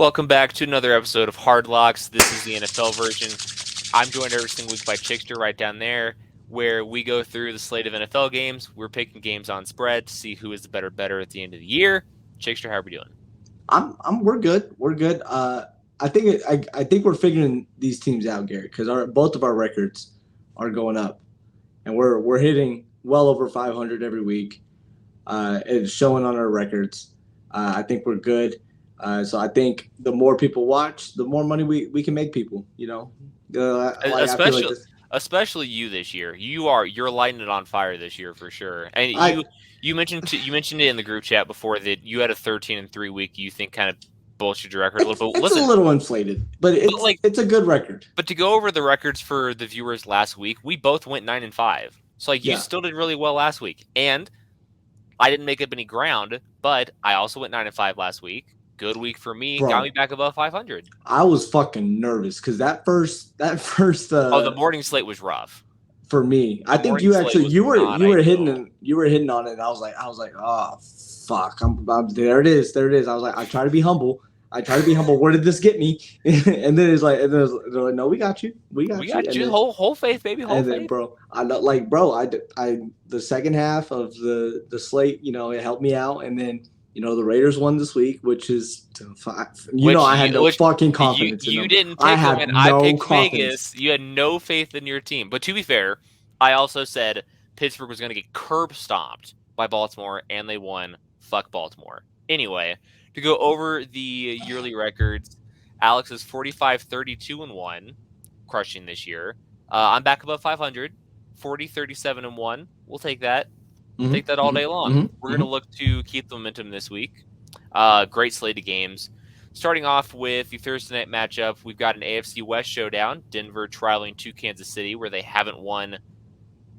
Welcome back to another episode of Hard Locks. This is the NFL version. I'm joined every single week by Chickster right down there, where we go through the slate of NFL games. We're picking games on spread to see who is the better at the end of the year. Chickster, how are we doing? We're good. We're good. I think we're figuring these teams out, Garrett, because both of our records are going up, and we're hitting well over 500 every week. It's showing on our records. I think we're good. So I think the more people watch, the more money we can make people. Especially you this year. You're lighting it on fire this year for sure. And you mentioned it in the group chat before that you had a 13-3 week. You think kind of bullshit your record a little bit. It's a little inflated, but it's a good record. But to go over the records for the viewers last week, we both went 9-5. So you still did really well last week, and I didn't make up any ground, but I also went 9-5 last week. Good week for me. Bro, got me back above 500. I was fucking nervous because that first. The morning slate was rough for me. I think you were hitting on it. And I was like, oh fuck, there it is. I was like, I try to be humble. Where did this get me? And then they're like, no, we got you. We got you. Then, whole faith, baby. Whole faith. Then, bro, I the second half of the slate, it helped me out, and then. The Raiders won this week, which is I had no fucking confidence in them. You didn't pick them, and I picked Vegas. You had no faith in your team. But to be fair, I also said Pittsburgh was going to get curb stomped by Baltimore, and they won. Fuck Baltimore. Anyway, to go over the yearly records, Alex is 45-32-1, crushing this year. I'm back above 500, 40-37-1. We'll take that. Take that all day long. We're going to look to keep the momentum this week. Great slate of games. Starting off with the Thursday night matchup, we've got an AFC West showdown. Denver trialing to Kansas City, where they haven't won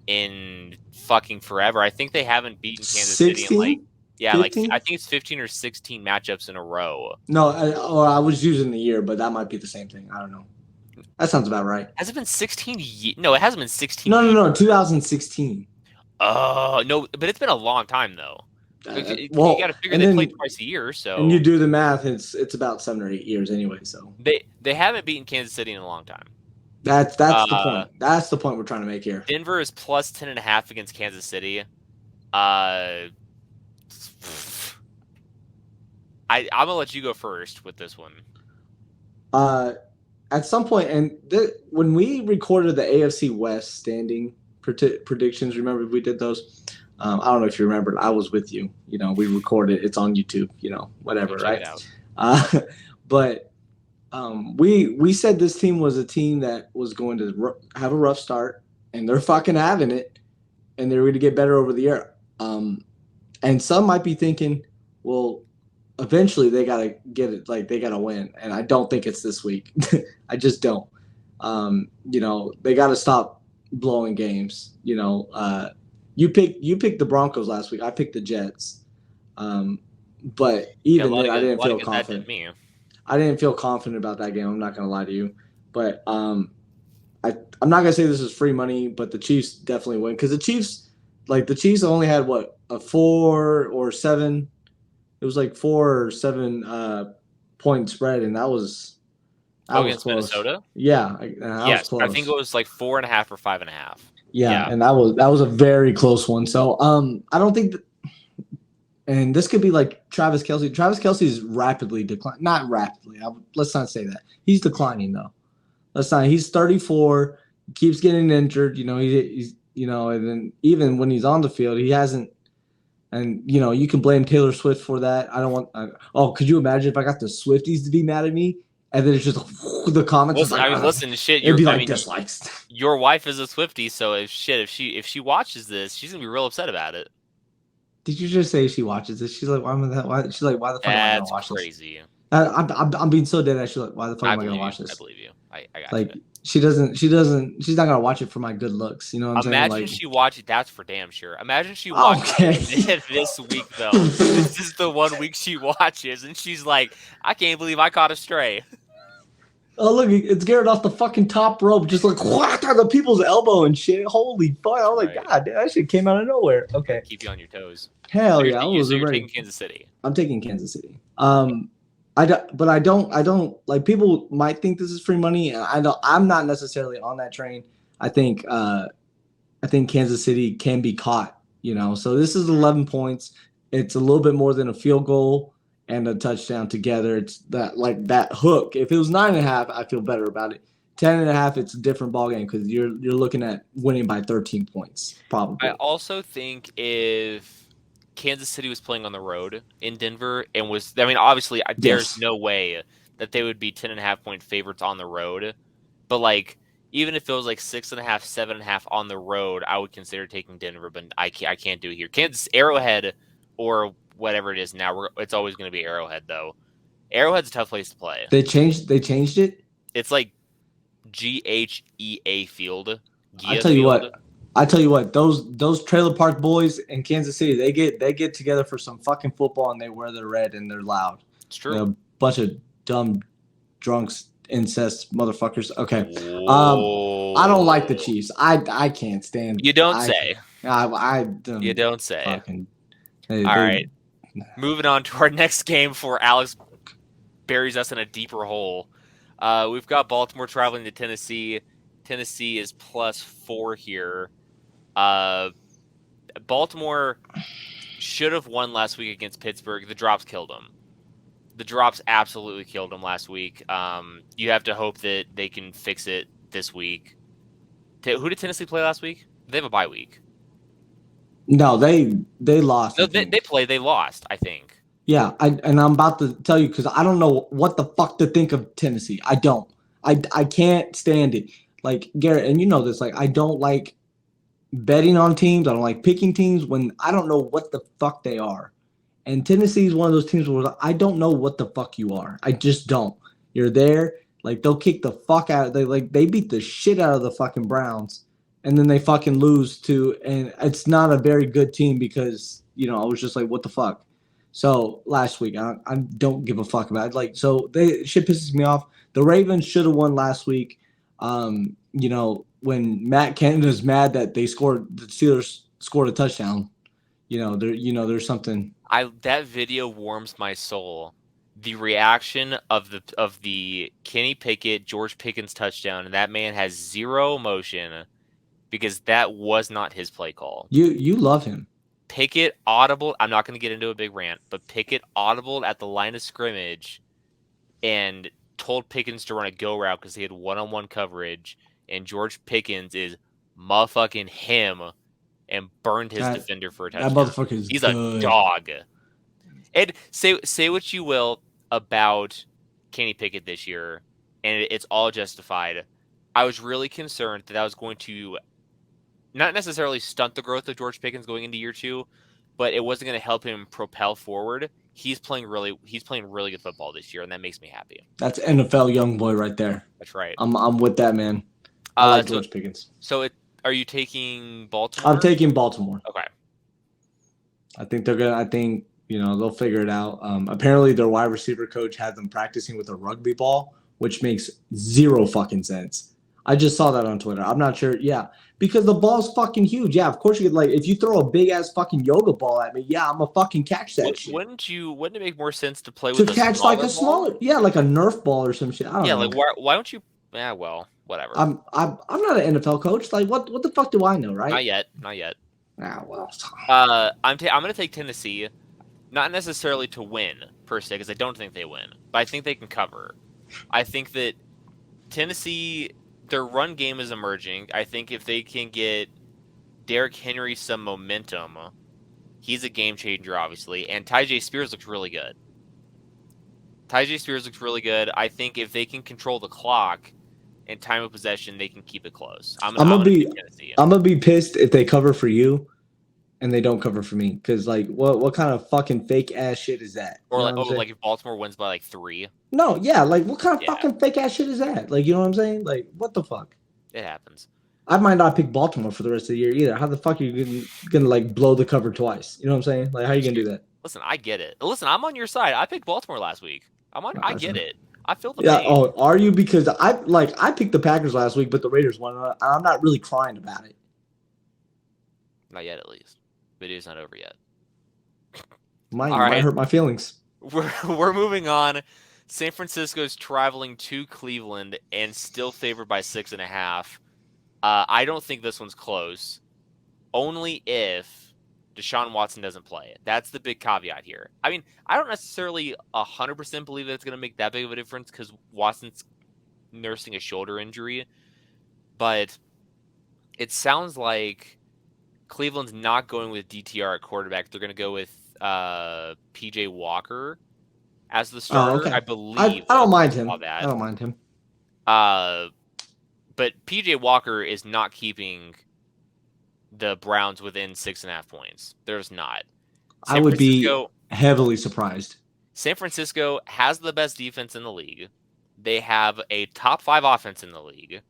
in fucking forever. I think they haven't beaten Kansas 16? City in 15? I think it's 15 or 16 matchups in a row. No, I was using the year, but that might be the same thing. I don't know. That sounds about right. Has it been 16? No, it hasn't been 16. No, 2016. No, but it's been a long time though. You got to figure they play twice a year, so. And you do the math, it's about 7 or 8 years anyway. So they haven't beaten Kansas City in a long time. That's the point. That's the point we're trying to make here. Denver is plus 10.5 against Kansas City. I'm gonna let you go first with this one. At some point, and when we recorded the AFC West standing predictions, remember we did those? I don't know if you remember. I was with you. We recorded. It's on YouTube. Whatever, right? But we said this team was a team that was going to have a rough start, and they're fucking having it, and they're going to get better over the year. And some might be thinking, well, eventually they gotta get it. Like they gotta win, and I don't think it's this week. I just don't. They gotta stop blowing games. You picked the Broncos last week. I picked the Jets. But even then, I didn't feel confident. I didn't feel confident about that game. I'm not gonna lie to you. But I'm not gonna say this is free money, but the Chiefs definitely win because the Chiefs only had a 4 or 7. It was like 4 or 7 point spread, and that was. Against Minnesota? Yeah. Yes, I think it was like 4.5 or 5.5. Yeah, and that was a very close one. So I don't think and this could be like Travis Kelce. Travis Kelce is rapidly declining. Not rapidly. Let's not say that. He's declining though. He's 34, keeps getting injured, he's and then even when he's on the field, he hasn't. And you can blame Taylor Swift for that. I don't want could you imagine if I got the Swifties to be mad at me? And then it's just the comments. Listen, shit. It'd be like dislikes. Your wife is a Swiftie, so if she watches this, she's gonna be real upset about it. Did you just say she watches this? She's like, why the fuck am I gonna watch this? That's crazy. I'm being so dead. She's like, why the fuck am I gonna watch this? I believe you. I got you. She's not gonna watch it for my good looks. You know what I'm saying? Imagine she watched it. That's for damn sure. Imagine she watched it this week though. This is the 1 week she watches, and she's like, I can't believe I caught a stray. Oh, look, it's Garrett off the fucking top rope, just like whack on the people's elbow and shit. Holy fuck. I was like, God, that shit came out of nowhere. Okay. Keep you on your toes. Hell yeah. You're taking Kansas City. I'm taking Kansas City. But I don't like people might think this is free money, and I'm not necessarily on that train. I think Kansas City can be caught, So this is 11 points. It's a little bit more than a field goal and a touchdown together. It's that hook. If it was 9.5, I feel better about it. 10.5, it's a different ballgame because you're looking at winning by 13 points I probably. also think if Kansas City was playing on the road in Denver and obviously there's Yes, no way that they would be 10.5 point favorites on the road. But like, even if it was like 6.5, 7.5 on the road, I would consider taking Denver, but I can't do it here. Kansas Arrowhead or whatever it is now, it's always going to be Arrowhead though. Arrowhead's a tough place to play. they changed it. It's like GHEA Field, I Gia tell you Field. what, I tell you what, those trailer park boys in Kansas City, they get together for some fucking football and they wear their red and they're loud. It's They're true. a bunch of dumb drunks, incest motherfuckers. Okay, I don't like the Whoa. Chiefs. I can't stand. You don't I say. can't. I You don't don't say. fucking. They, All they right. Moving on to our next game before Alex buries us in a deeper hole. We've got Baltimore traveling to Tennessee. Tennessee is +4 here. Baltimore should have won last week against Pittsburgh. The drops killed them. The drops absolutely killed them last week. You have to hope that they can fix it this week. Who did Tennessee play last week? They have a bye week. no, they lost. No, I they think. played. They lost, I think. Yeah, and I'm about to tell you because I don't know what the fuck to think of Tennessee. I don't. I can't stand it. Like Garrett, and you know this. Like I don't like betting on teams. I don't like picking teams when I don't know what the fuck they are. And Tennessee is one of those teams where I don't know what the fuck you are. I just don't. You're there, like they'll kick the fuck out. They beat the shit out of the fucking Browns, and then they fucking lose to, and it's not a very good team because I was just like, what the fuck. So last week, I don't give a fuck about it. Like, so shit pisses me off. The Ravens should have won last week. When Matt Canada's mad that the Steelers scored a touchdown. There's something. That video warms my soul. The reaction of the Kenny Pickett, George Pickens touchdown, and that man has zero emotion because that was not his play call. You love him. Pickett audible. I'm not going to get into a big rant, but Pickett audible at the line of scrimmage and told Pickens to run a go route because he had one-on-one coverage, and George Pickens is motherfucking him and burned his defender for a touchdown. That motherfucker is He's good. a dog. And say what you will about Kenny Pickett this year, and it's all justified. I was really concerned that was going to not necessarily stunt the growth of George Pickens going into year 2, but it wasn't going to help him propel forward. He's playing really good football this year, and that makes me happy. That's NFL young boy right there. That's right. I'm with that, man. I like George Pickens. So are you taking Baltimore? I'm taking Baltimore. Okay. I think they're gonna. I think they'll figure it out. Apparently, their wide receiver coach had them practicing with a rugby ball, which makes zero fucking sense. I just saw that on Twitter. I'm not sure. Yeah, because the ball's fucking huge. Yeah, of course you could if you throw a big ass fucking yoga ball at me, yeah, I'm gonna fucking catch that shit. Wouldn't it make more sense to play with to catch like a smaller, like a Nerf ball or some shit? I don't know. Like why don't you? Yeah, well, whatever. I'm not an NFL coach. Like what the fuck do I know, right? Not yet. Ah, well. I'm gonna take Tennessee, not necessarily to win per se, because I don't think they win, but I think they can cover. I think that Tennessee, their run game is emerging. I think if they can get Derrick Henry some momentum, he's a game changer, obviously, and Tyjae Spears looks really good. I think if they can control the clock and time of possession, they can keep it close. I'm gonna be pissed if they cover for you and they don't cover for me, because what kind of fucking fake ass shit is that? Or like if Baltimore wins by 3. No, yeah, what kind of fucking fake ass shit is that? You know what I'm saying? What the fuck? It happens. I might not pick Baltimore for the rest of the year either. How the fuck are you gonna blow the cover twice? You know what I'm saying? How are you gonna do that? Listen, I get it. Listen, I'm on your side. I picked Baltimore last week. I get it. I feel the pain. Oh, are you? Because I picked the Packers last week, but the Raiders won. I'm not really crying about it. Not yet, at least. Video's not over yet. Might hurt my feelings. We're moving on San Francisco's traveling to Cleveland and still favored by 6.5. I don't think this one's close. Only if Deshaun Watson doesn't play. That's the big caveat here. I mean, I don't necessarily 100% believe that it's going to make that big of a difference because Watson's nursing a shoulder injury. But it sounds like Cleveland's not going with DTR at quarterback. They're going to go with PJ Walker as the starter. Oh, okay. I believe. I don't mind him. That. I don't mind him. But PJ Walker is not keeping the Browns within 6.5 points. There's not. I would be heavily surprised. San Francisco has the best defense in the league. They have a top 5 offense in the league.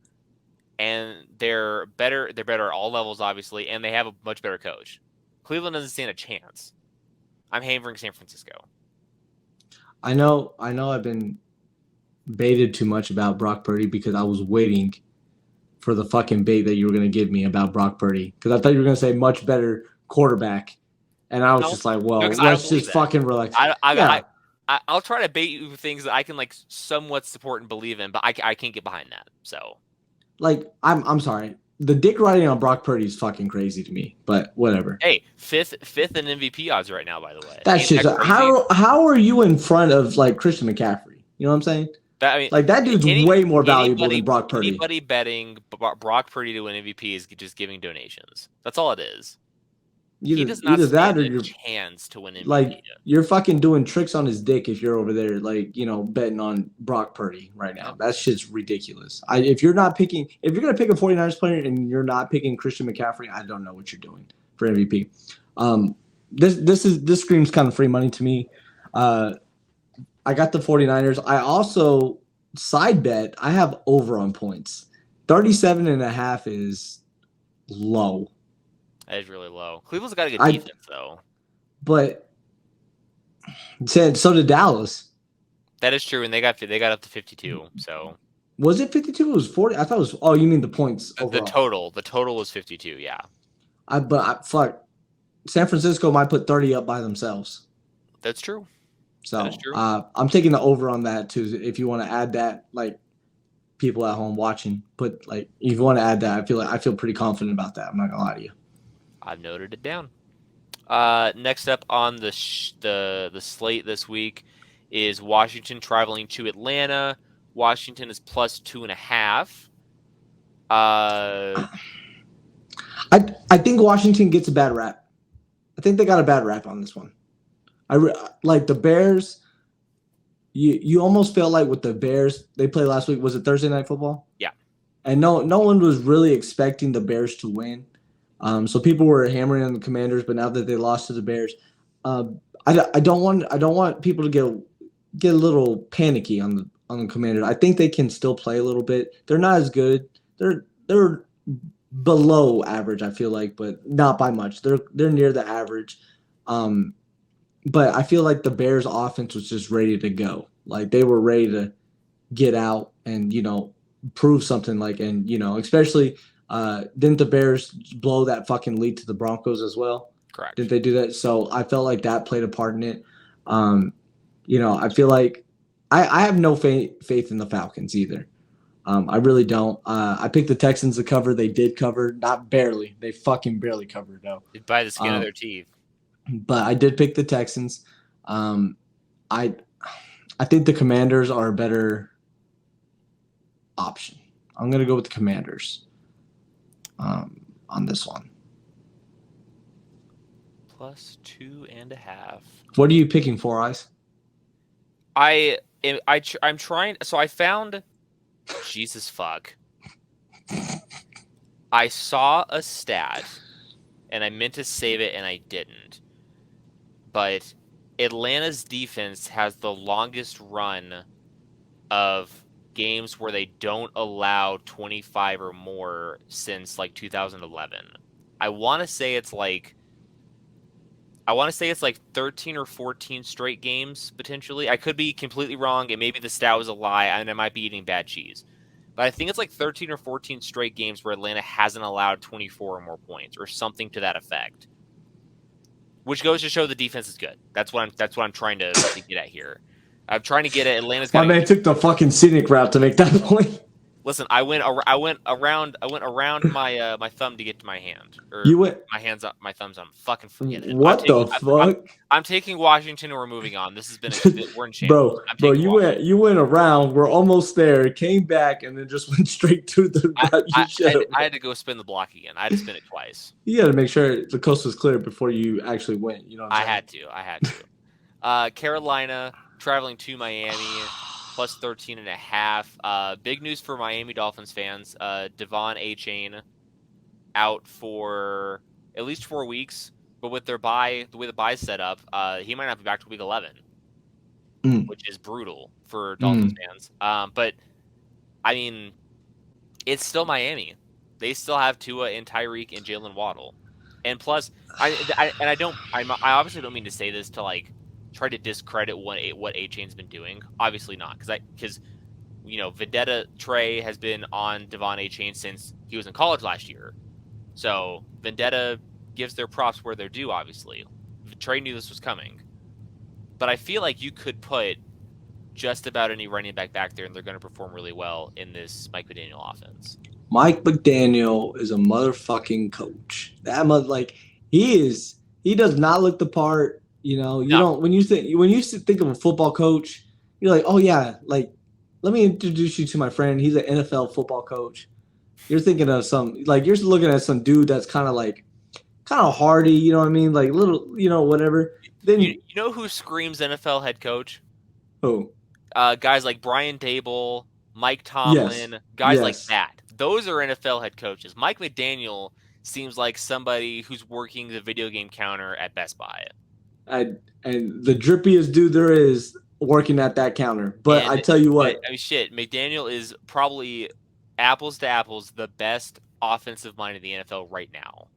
And they're better at all levels, obviously, and they have a much better coach. Cleveland doesn't stand a chance. I'm hammering San Francisco. I know I've been baited too much about Brock Purdy because I was waiting for the fucking bait that you were going to give me about Brock Purdy. Because I thought you were going to say much better quarterback. And I was just like, well, let's just fucking relax. I'll try to bait you with things that I can like somewhat support and believe in, but I can't get behind that. So, like, I'm sorry. The dick riding on Brock Purdy is fucking crazy to me, but whatever. Hey, fifth in MVP odds right now, by the way. That's just how are you in front of like Christian McCaffrey? You know what I'm saying? That dude's way more valuable than Brock Purdy. Anybody betting Brock Purdy to win MVP is just giving donations. That's all it is. He does not stand a chance to win MVP. Like, you're fucking doing tricks on his dick if you're over there, like, betting on Brock Purdy right now. That shit's ridiculous. If you're going to pick a 49ers player and you're not picking Christian McCaffrey, I don't know what you're doing for MVP. This screams kind of free money to me. I got the 49ers. I also side bet. I have over on points. 37.5 is low. That is really low. Cleveland's got a good defense, though. But so did Dallas. That is true, and they got up to 52. So was it 52? It was 40. I thought it was. Oh, you mean the points overall? The total was 52. Yeah. Fuck. San Francisco might put 30 up by themselves. That's true. So that is true. I'm taking the over on that too. If you want to add that, like people at home watching, if you want to add that, I feel pretty confident about that. I'm not gonna lie to you. I've noted it down. Next up on the slate this week is Washington traveling to Atlanta. Washington is plus 2.5. I think Washington gets a bad rap. I think they got a bad rap on this one. Like the Bears. You almost felt like with the Bears they played last week. Was it Thursday Night Football? Yeah. And no one was really expecting the Bears to win. So people were hammering on the Commanders, but now that they lost to the Bears, I don't want people to get a little panicky on the Commanders. I think they can still play a little bit. They're not as good. They're below average, I feel like, but not by much. They're near the average. But I feel like the Bears offense was just ready to go. Like they were ready to get out and, prove something especially didn't the Bears blow that fucking lead to the Broncos as well? Correct. Did they do that? So I felt like that played a part in it. I feel like I have no faith in the Falcons either. I really don't. I picked the Texans to cover. They did cover, not barely. They fucking barely covered though. By the skin of their teeth. But I did pick the Texans. I think the Commanders are a better option. I'm gonna go with the Commanders on this one. Plus 2.5. What are you picking for, Ice? I'm trying. So I found. Jesus fuck. I saw a stat, and I meant to save it, and I didn't. But Atlanta's defense has the longest run of games where they don't allow 25 or more since 2011. I want to say it's 13 or 14 straight games potentially. I could be completely wrong, and maybe the stat was a lie, and I might be eating bad cheese. But I think it's 13 or 14 straight games where Atlanta hasn't allowed 24 or more points, or something to that effect. Which goes to show the defense is good. That's what I'm trying to get at here. I'm trying to get it. Atlanta's got. My man took the fucking scenic route to make that point. Listen, I went around my my thumb to get to my hand, or You went. my thumbs on. Fucking forget it. What the fuck? I'm taking Washington, and we're moving on. This has been we're in shambles. Bro, you went around. We're almost there. Came back and then just went straight to the route you should. I had to go spin the block again. I had to spin it twice. You got to make sure the coast was clear before you actually went. You know what I'm saying? I had to. Carolina traveling to Miami. Plus 13.5. Big news for Miami Dolphins fans. Devon Achane out for at least 4 weeks, but with their bye, the way the bye's set up, he might not be back to week 11, which is brutal for Dolphins fans. But I mean, it's still Miami. They still have Tua and Tyreek and Jalen Waddle, and plus, I obviously don't mean to say this to like try to discredit what Achane's been doing. Obviously not, because Vendetta Trey has been on Devon Achane since he was in college last year. So Vendetta gives their props where they're due, obviously. Trey knew this was coming. But I feel like you could put just about any running back there and they're going to perform really well in this Mike McDaniel offense. Mike McDaniel is a motherfucking coach. He does not look the part. Don't when you think of a football coach, you're like, oh yeah, like let me introduce you to my friend. He's an NFL football coach. You're thinking of you're looking at some dude that's kind of hardy, you know what I mean? Like little, whatever. Then you know who screams NFL head coach? Who? Guys like Brian Dable, Mike Tomlin, guys like that. Those are NFL head coaches. Mike McDaniel seems like somebody who's working the video game counter at Best Buy. And the drippiest dude there is working at that counter. But I tell you what. McDaniel is probably apples to apples the best offensive mind in the NFL right now.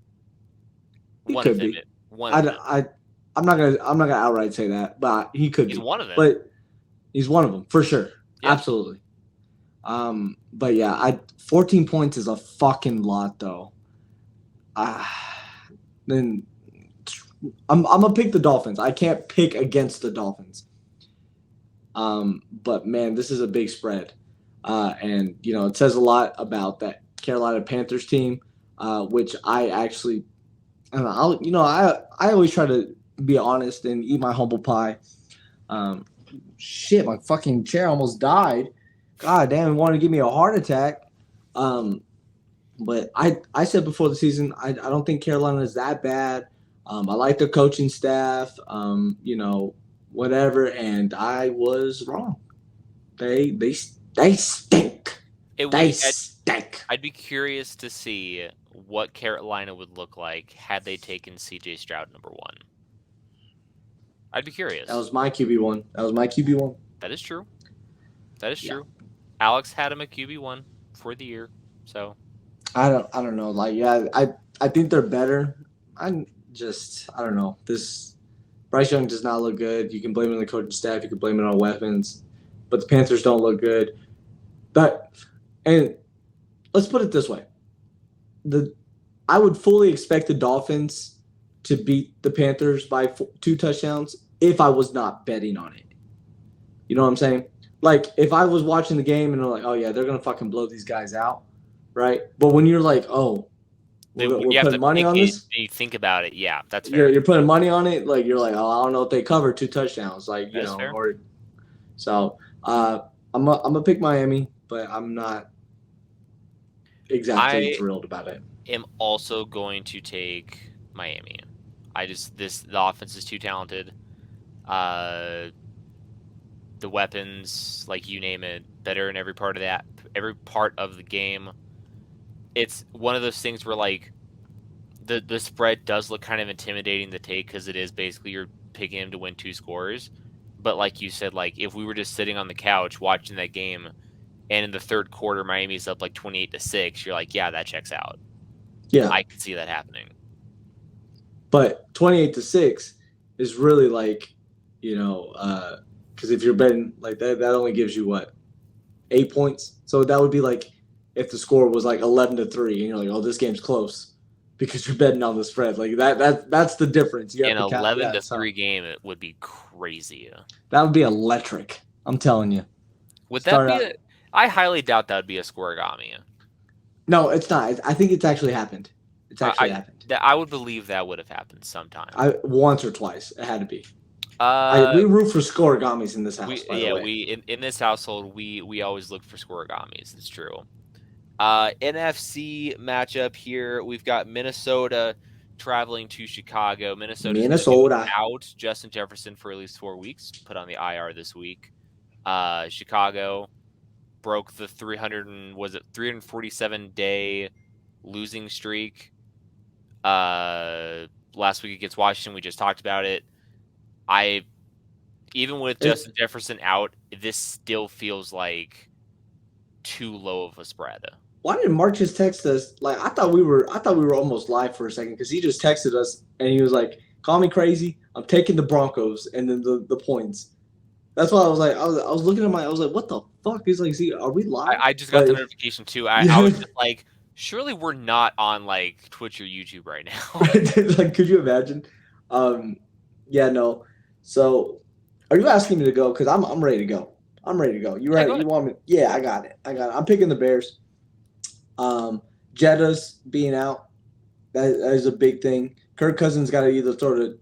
He could be. I'm not gonna outright say that, but he could be. He's one of them. But he's one of them for sure. Yep. Absolutely. But yeah, 14 points is a fucking lot though. Then I'm gonna pick the Dolphins. I can't pick against the Dolphins. But man, this is a big spread. And it says a lot about that Carolina Panthers team, which I actually, I don't know, I always try to be honest and eat my humble pie. Shit, my fucking chair almost died. God damn, it wanted to give me a heart attack. But I said before the season, I don't think Carolina is that bad. I like their coaching staff, whatever, and I was wrong. They stink. They stink. I'd be curious to see what Carolina would look like had they taken C.J. Stroud number 1. I'd be curious. That was my QB1. That is true. True. Alex had him at QB1 for the year, so I don't know. I think they're better. I don't know. This Bryce Young does not look good. You can blame it on the coaching staff. You can blame it on weapons, but the Panthers don't look good. And let's put it this way: I would fully expect the Dolphins to beat the Panthers by 2 touchdowns if I was not betting on it. You know what I'm saying? Like if I was watching the game and I'm like, oh yeah, they're gonna fucking blow these guys out, right? But when you're like, oh. We're putting money on this. You think about it, yeah, that's fair. You're putting money on it, like you're like, oh, I don't know if they cover 2 touchdowns, like fair. I'm gonna pick Miami, but I'm not exactly thrilled about it. I'm also going to take Miami. The offense is too talented. The weapons, like you name it, better in every part of the game. It's one of those things where like the spread does look kind of intimidating to take because it is basically you're picking him to win 2 scores. But like you said, like if we were just sitting on the couch watching that game, and in the third quarter Miami's up like 28-6, you're like, yeah, that checks out. Yeah, I can see that happening. But 28-6 is really like, because if you're betting like that only gives you what, 8 points. So that would be like. If the score was like 11-3 and you're like, oh, this game's close because you're betting on the spread. Like that's the difference. An 11-3 game, it would be crazy. That would be electric. I'm telling you. Would that Start be out. a? I highly doubt that would be a scoregami. No, it's not. I think it's actually happened. It's actually happened. I would believe that would have happened sometime. I once or twice. It had to be. Uh, We root for scoregamis in this house, by the way. we in this household we always look for scoregamis. It's true. NFC matchup here. We've got Minnesota traveling to Chicago. Minnesota's going to be Minnesota. without Justin Jefferson for at least 4 weeks. Put on the IR this week. Chicago broke the 347-day losing streak. Last week against Washington, we just talked about it. Even with Justin Jefferson out, this still feels like too low of a spread. Why didn't Mark just text us? Like I thought we were almost live for a second because he just texted us and he was like, "Call me crazy. I'm taking the Broncos and then the points." That's why I was like, I was looking at I was like, "What the fuck?" He's like, "See, are we live?" I just got the notification too. I was just like, surely we're not on like Twitch or YouTube right now. Like, could you imagine? Yeah, no. So, are you asking me to go? Because I'm ready to go. I'm ready to go. You ready? You want me? Yeah, I got it. I'm picking the Bears. Jetta's being out. That is a big thing. Kirk Cousins got to either throw to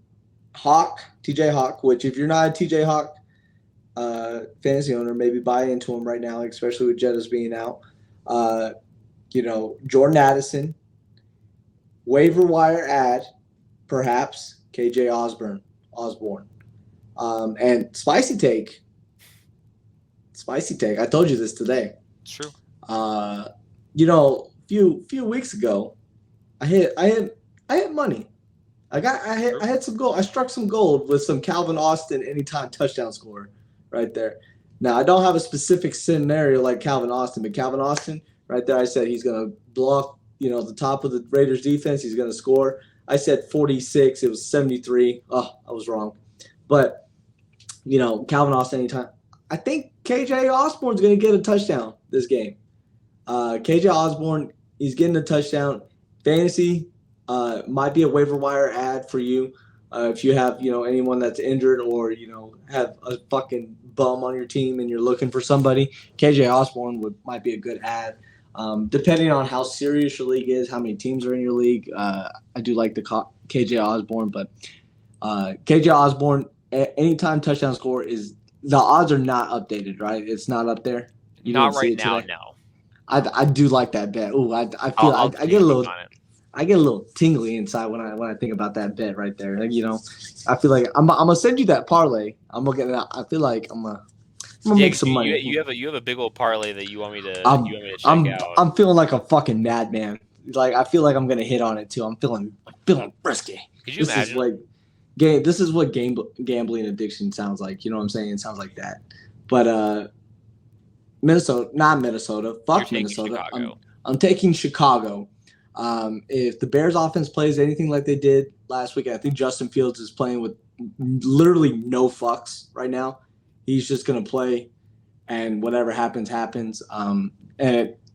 TJ Hawk, which if you're not a TJ Hawk fantasy owner, maybe buy into him right now, especially with Jetta's being out. Jordan Addison, waiver wire ad, perhaps KJ Osborne. And spicy take. I told you this today. It's true. Few weeks ago, I hit money. I had some gold. I struck some gold with some Calvin Austin anytime touchdown scorer right there. Now I don't have a specific scenario like Calvin Austin, but Calvin Austin right there, I said he's gonna block, the top of the Raiders defense. He's gonna score. I said 46. It was 73. Oh, I was wrong. But Calvin Austin anytime. I think KJ Osborne's gonna get a touchdown this game. KJ Osborne, he's getting a touchdown. Fantasy might be a waiver wire ad for you if you have anyone that's injured or have a fucking bum on your team and you're looking for somebody. KJ Osborne might be a good ad. Depending on how serious your league is, how many teams are in your league, I do like the KJ Osborne, but KJ Osborne anytime touchdown score is the odds are not updated, right? It's not up there. You not right now, no. I do like that bet. Ooh, I feel I get a little tingly inside when I think about that bet right there. I feel like I'm gonna send you that parlay. I'm gonna get it out. I feel like I'm gonna make some money. You have a big old parlay that you want me to check out. I'm feeling like a fucking madman. Like I feel like I'm gonna hit on it too. I'm feeling frisky. Could you imagine? This is what gambling addiction sounds like. You know what I'm saying? It sounds like that. But not Minnesota. Fuck Minnesota. I'm taking Chicago. If the Bears offense plays anything like they did last week, I think Justin Fields is playing with literally no fucks right now. He's just going to play and whatever happens, happens. And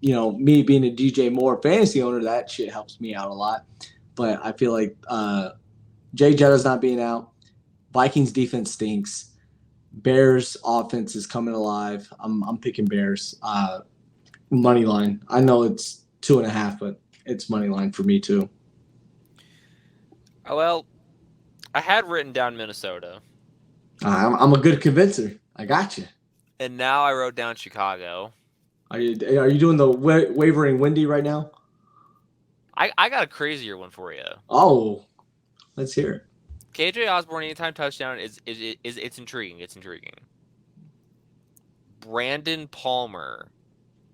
me being a DJ Moore fantasy owner, that shit helps me out a lot. But I feel like Jay Jetta's not being out. Vikings defense stinks. Bears offense is coming alive. I'm picking Bears. Money line. I know it's 2.5, but it's money line for me too. Well, I had written down Minnesota. I'm a good convincer. I got you. And now I wrote down Chicago. Are you doing the wavering windy right now? I got a crazier one for you. Oh, let's hear it. KJ Osborne anytime touchdown is it's intriguing. It's intriguing. Brandon Palmer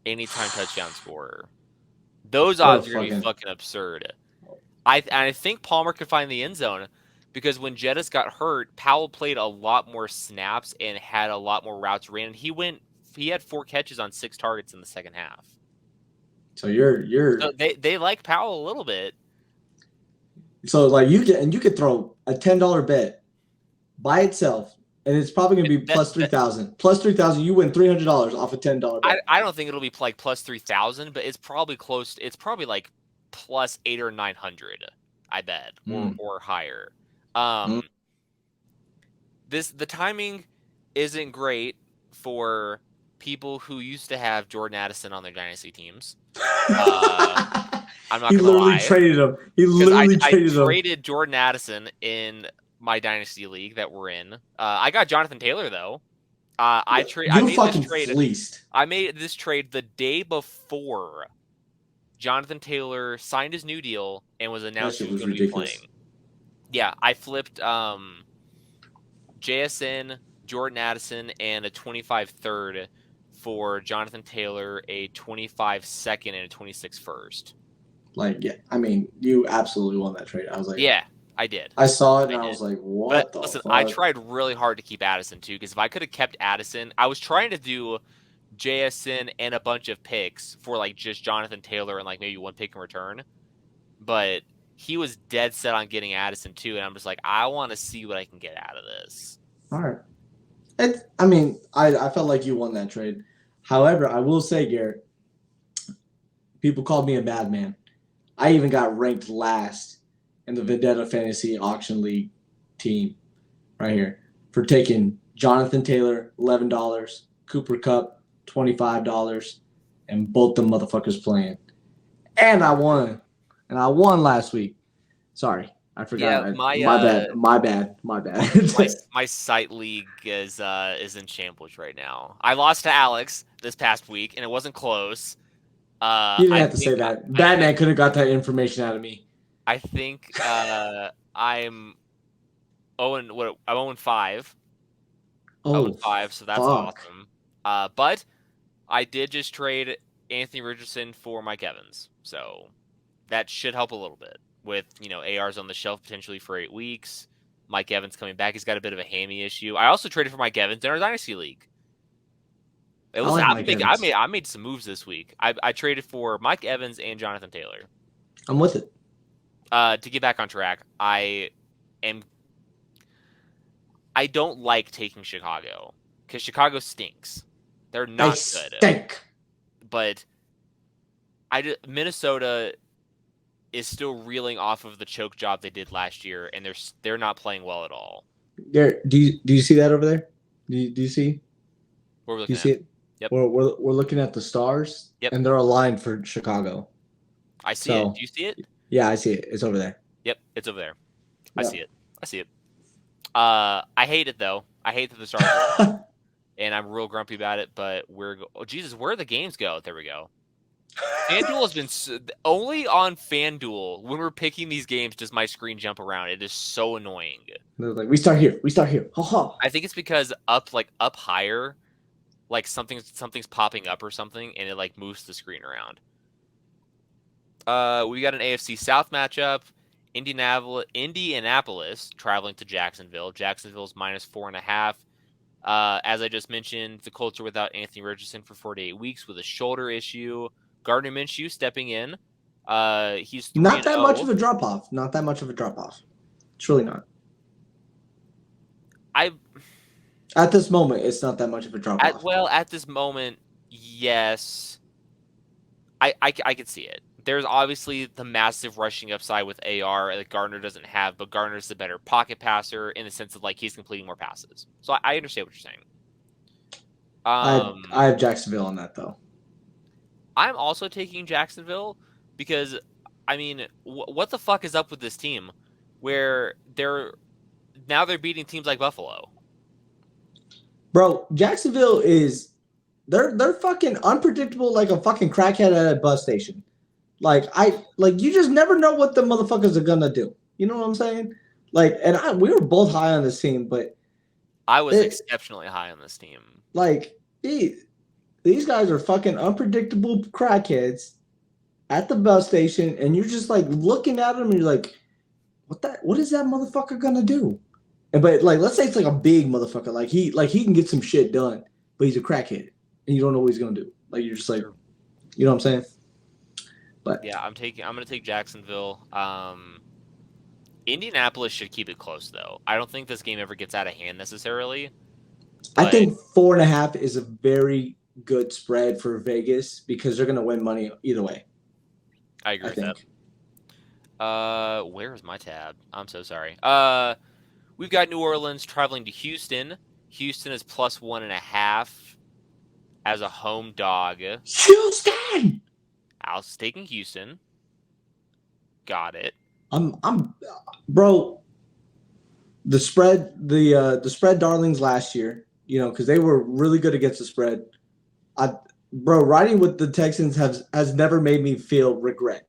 anytime touchdown scorer. Those odds are going to be fucking absurd. I think Palmer could find the end zone because when Jettis got hurt, Powell played a lot more snaps and had a lot more routes ran. He had 4 catches on 6 targets in the second half. So you're so they like Powell a little bit. So like you could throw a $10 bet by itself, and it's probably going to be plus 3,000. Plus 3,000, you win $300 off a $10 bet. I don't think it'll be like plus 3,000, but it's probably close. It's probably like plus 800 or 900. I bet or higher. The timing isn't great for people who used to have Jordan Addison on their dynasty teams. I'm not He gonna literally lie, traded him. He because literally I traded him. traded Jordan Addison in my dynasty league that we're in. I got Jonathan Taylor though. I You made this fucking trade. fleeced. I made this trade the day before Jonathan Taylor signed his new deal and was That announced he shit was was going to be ridiculous. playing. Yeah, I flipped JSN, Jordan Addison, and a 25 third for Jonathan Taylor, a 25 second, and a 26 first. Like, yeah, I mean, you absolutely won that trade. I was like, Yeah, I did. I saw it and I I did. was like, But what the listen, I fuck? tried really hard to keep Addison too, because if I could have kept Addison, I was trying to do JSN and a bunch of picks for like just Jonathan Taylor and like maybe one pick in return. But he was dead set on getting Addison too, and I'm just like, I want to see what I can get out of this. All right. I mean, I felt like you won that trade. However, I will say, Garrett, people called me a madman. I even got ranked last in the Vendetta Fantasy Auction League team right here for taking Jonathan Taylor, $11, Cooper Cup, $25, and both the motherfuckers playing. And I won. And I won last week. Sorry. I forgot. Yeah, My bad. My bad. My bad. my site league is in shambles right now. I lost to Alex this past week, and it wasn't close. You didn't I have to think say that. Batman could have got that information out of me. I think I'm 0-5. Oh, 0-5, so that's fuck. awesome. But I did just trade Anthony Richardson for Mike Evans, so that should help a little bit with ARs on the shelf potentially for 8 weeks. Mike Evans coming back. He's got a bit of a hammy issue. I also traded for Mike Evans in our dynasty league. I Listen, like Mike Evans. I made some moves this week. I traded for Mike Evans and Jonathan Taylor. I'm with it. To get back on track, I don't like taking Chicago because Chicago stinks. They're not good. Stink. But Minnesota is still reeling off of the choke job they did last year, and they're not playing well at all. Garrett, do you see that over there? Do you see? We're looking do you see at it? Yep. We're looking at the stars. Yep. And they're aligned for Chicago. I see it. Do you see it? Yeah, I see it. It's over there. Yep, it's over there. Yeah. I see it. I hate it though. I hate that the stars are and I'm real grumpy about it. But Jesus, where do the games go? There we go. FanDuel has been only on FanDuel when we're picking these games. Does my screen jump around? It is so annoying. They're like, we start here. Ha ha. I think it's because up higher, like something's popping up or something, and it like moves the screen around. We got an AFC South matchup. Indianapolis traveling to Jacksonville. Jacksonville's -4.5. As I just mentioned, the Colts are without Anthony Richardson for 4 to 8 weeks with a shoulder issue. Gardner Minshew stepping in. He's 3-0. Not that much of a drop off. Not that much of a drop off. It's really not. At this moment, it's not that much of a drop off. Well, at this moment, yes. I can see it. There's obviously the massive rushing upside with AR that Gardner doesn't have, but Gardner's the better pocket passer in the sense of like he's completing more passes. So I understand what you're saying. I have Jacksonville on that though. I'm also taking Jacksonville because, I mean, what the fuck is up with this team where they're beating teams like Buffalo? Bro, Jacksonville is they're fucking unpredictable like a fucking crackhead at a bus station. Like you just never know what the motherfuckers are gonna do. You know what I'm saying? Like, and we were both high on this team, but I was exceptionally high on this team. Like these guys are fucking unpredictable crackheads at the bus station, and you're just like looking at them and you're like, what is that motherfucker gonna do? But like, let's say it's like a big motherfucker, like he can get some shit done, but he's a crackhead, and you don't know what he's gonna do. Like you're just like, you know what I'm saying? But yeah, I'm gonna take Jacksonville. Indianapolis should keep it close though. I don't think this game ever gets out of hand necessarily. I think 4.5 is a very good spread for Vegas because they're gonna win money either way. I agree with that. Where is my tab? I'm so sorry. We've got New Orleans traveling to Houston. Houston is +1.5. as a home dog. Houston. Alex is taking Houston. Got it. Bro. The spread darlings last year, because they were really good against the spread. Bro, riding with the Texans has never made me feel regret.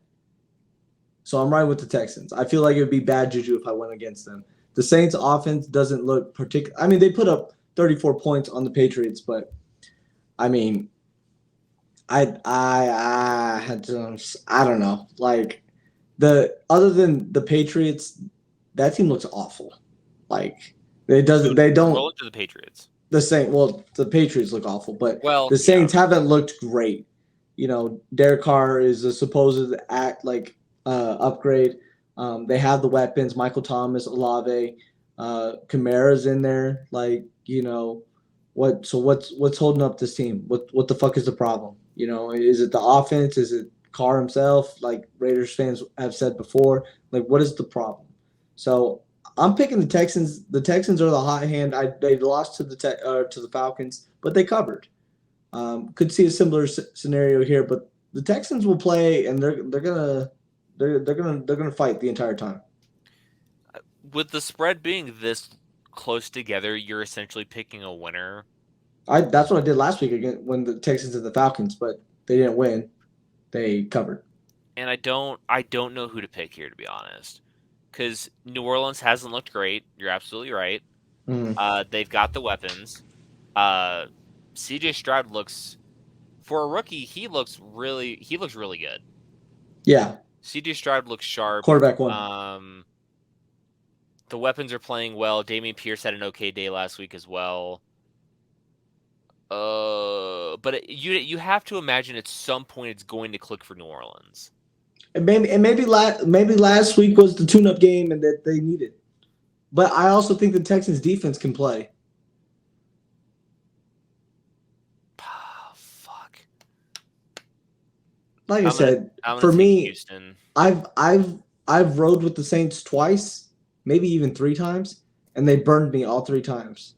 So I'm riding with the Texans. I feel like it would be bad juju if I went against them. The Saints offense doesn't look particular. I mean, they put up 34 points on the Patriots, but I mean, I had to, I don't know. Like the other than the Patriots, that team looks awful. Like they New don't. Orleans to the Patriots. The Patriots look awful, but Well, the yeah. Saints haven't looked great. Derek Carr is a supposed upgrade. They have the weapons. Michael Thomas, Olave, Kamara's in there. What's holding up this team? What the fuck is the problem? Is it the offense? Is it Carr himself? Like Raiders fans have said before, like what is the problem? So I'm picking the Texans. The Texans are the hot hand. They lost to the Falcons, but they covered. Could see a similar scenario here, but the Texans will play, and they're gonna fight the entire time. With the spread being this close together, you're essentially picking a winner. That's what I did last week again when the Texans and the Falcons, but they didn't win. They covered. And I don't know who to pick here, to be honest, because New Orleans hasn't looked great. You're absolutely right. Mm. They've got the weapons. Uh, CJ Stroud looks, for a rookie, he looks really good. Yeah, CJ Stroud looks sharp. quarterback one. The weapons are playing well. Damian Pierce had an okay day last week as well. But you have to imagine at some point it's going to click for New Orleans. And maybe last week was the tune-up game and that they needed. But I also think the Texans defense can play. Oh, fuck. Like I said, I'm for gonna take me, Houston. I've rode with the Saints twice, maybe even 3 times, and they burned me all 3 times.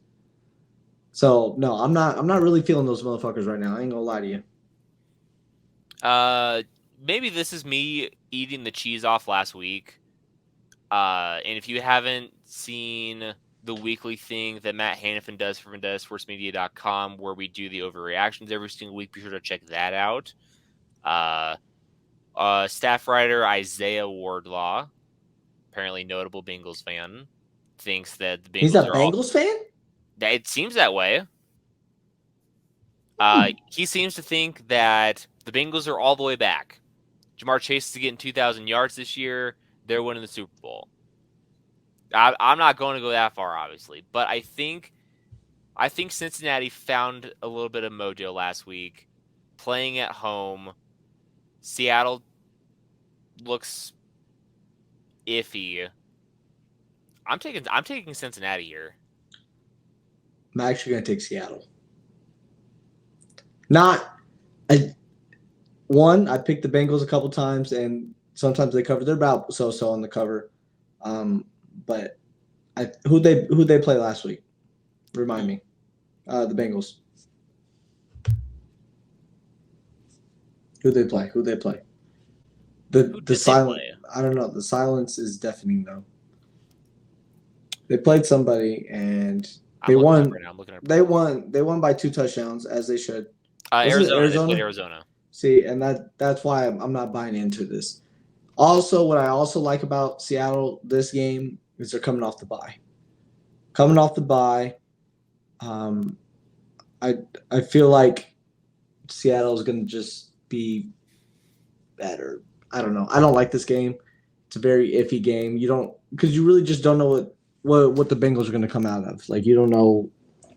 So no, I'm not really feeling those motherfuckers right now. I ain't gonna lie to you. Maybe this is me eating the cheese off last week. And if you haven't seen the weekly thing that Matt Hannafin does for MendezSportsMedia.com, where we do the overreactions every single week, be sure to check that out. Staff writer Isaiah Wardlaw, apparently notable Bengals fan, thinks that the He's Bengals a are all. Bengals fan? It seems that way. He seems to think that the Bengals are all the way back. Jamar Chase is getting 2,000 yards this year. They're winning the Super Bowl. I'm not going to go that far, obviously, but I think Cincinnati found a little bit of mojo last week, playing at home. Seattle looks iffy. I'm taking Cincinnati here. I'm actually gonna take Seattle. Not I picked the Bengals a couple times, and sometimes they cover. They're about so on the cover. But who they play last week? Remind me. The Bengals. Who they play? The silent. I don't know. The silence is deafening though. They played somebody and they won. They won. They won by 2 touchdowns, as they should. Arizona. They played Arizona. See, and that's why I'm not buying into this. Also, what I also like about Seattle this game is they're coming off the bye. I feel like Seattle is going to just be better. I don't know. I don't like this game. It's a very iffy game. Because you really just don't know what the Bengals are going to come out of. Like you don't know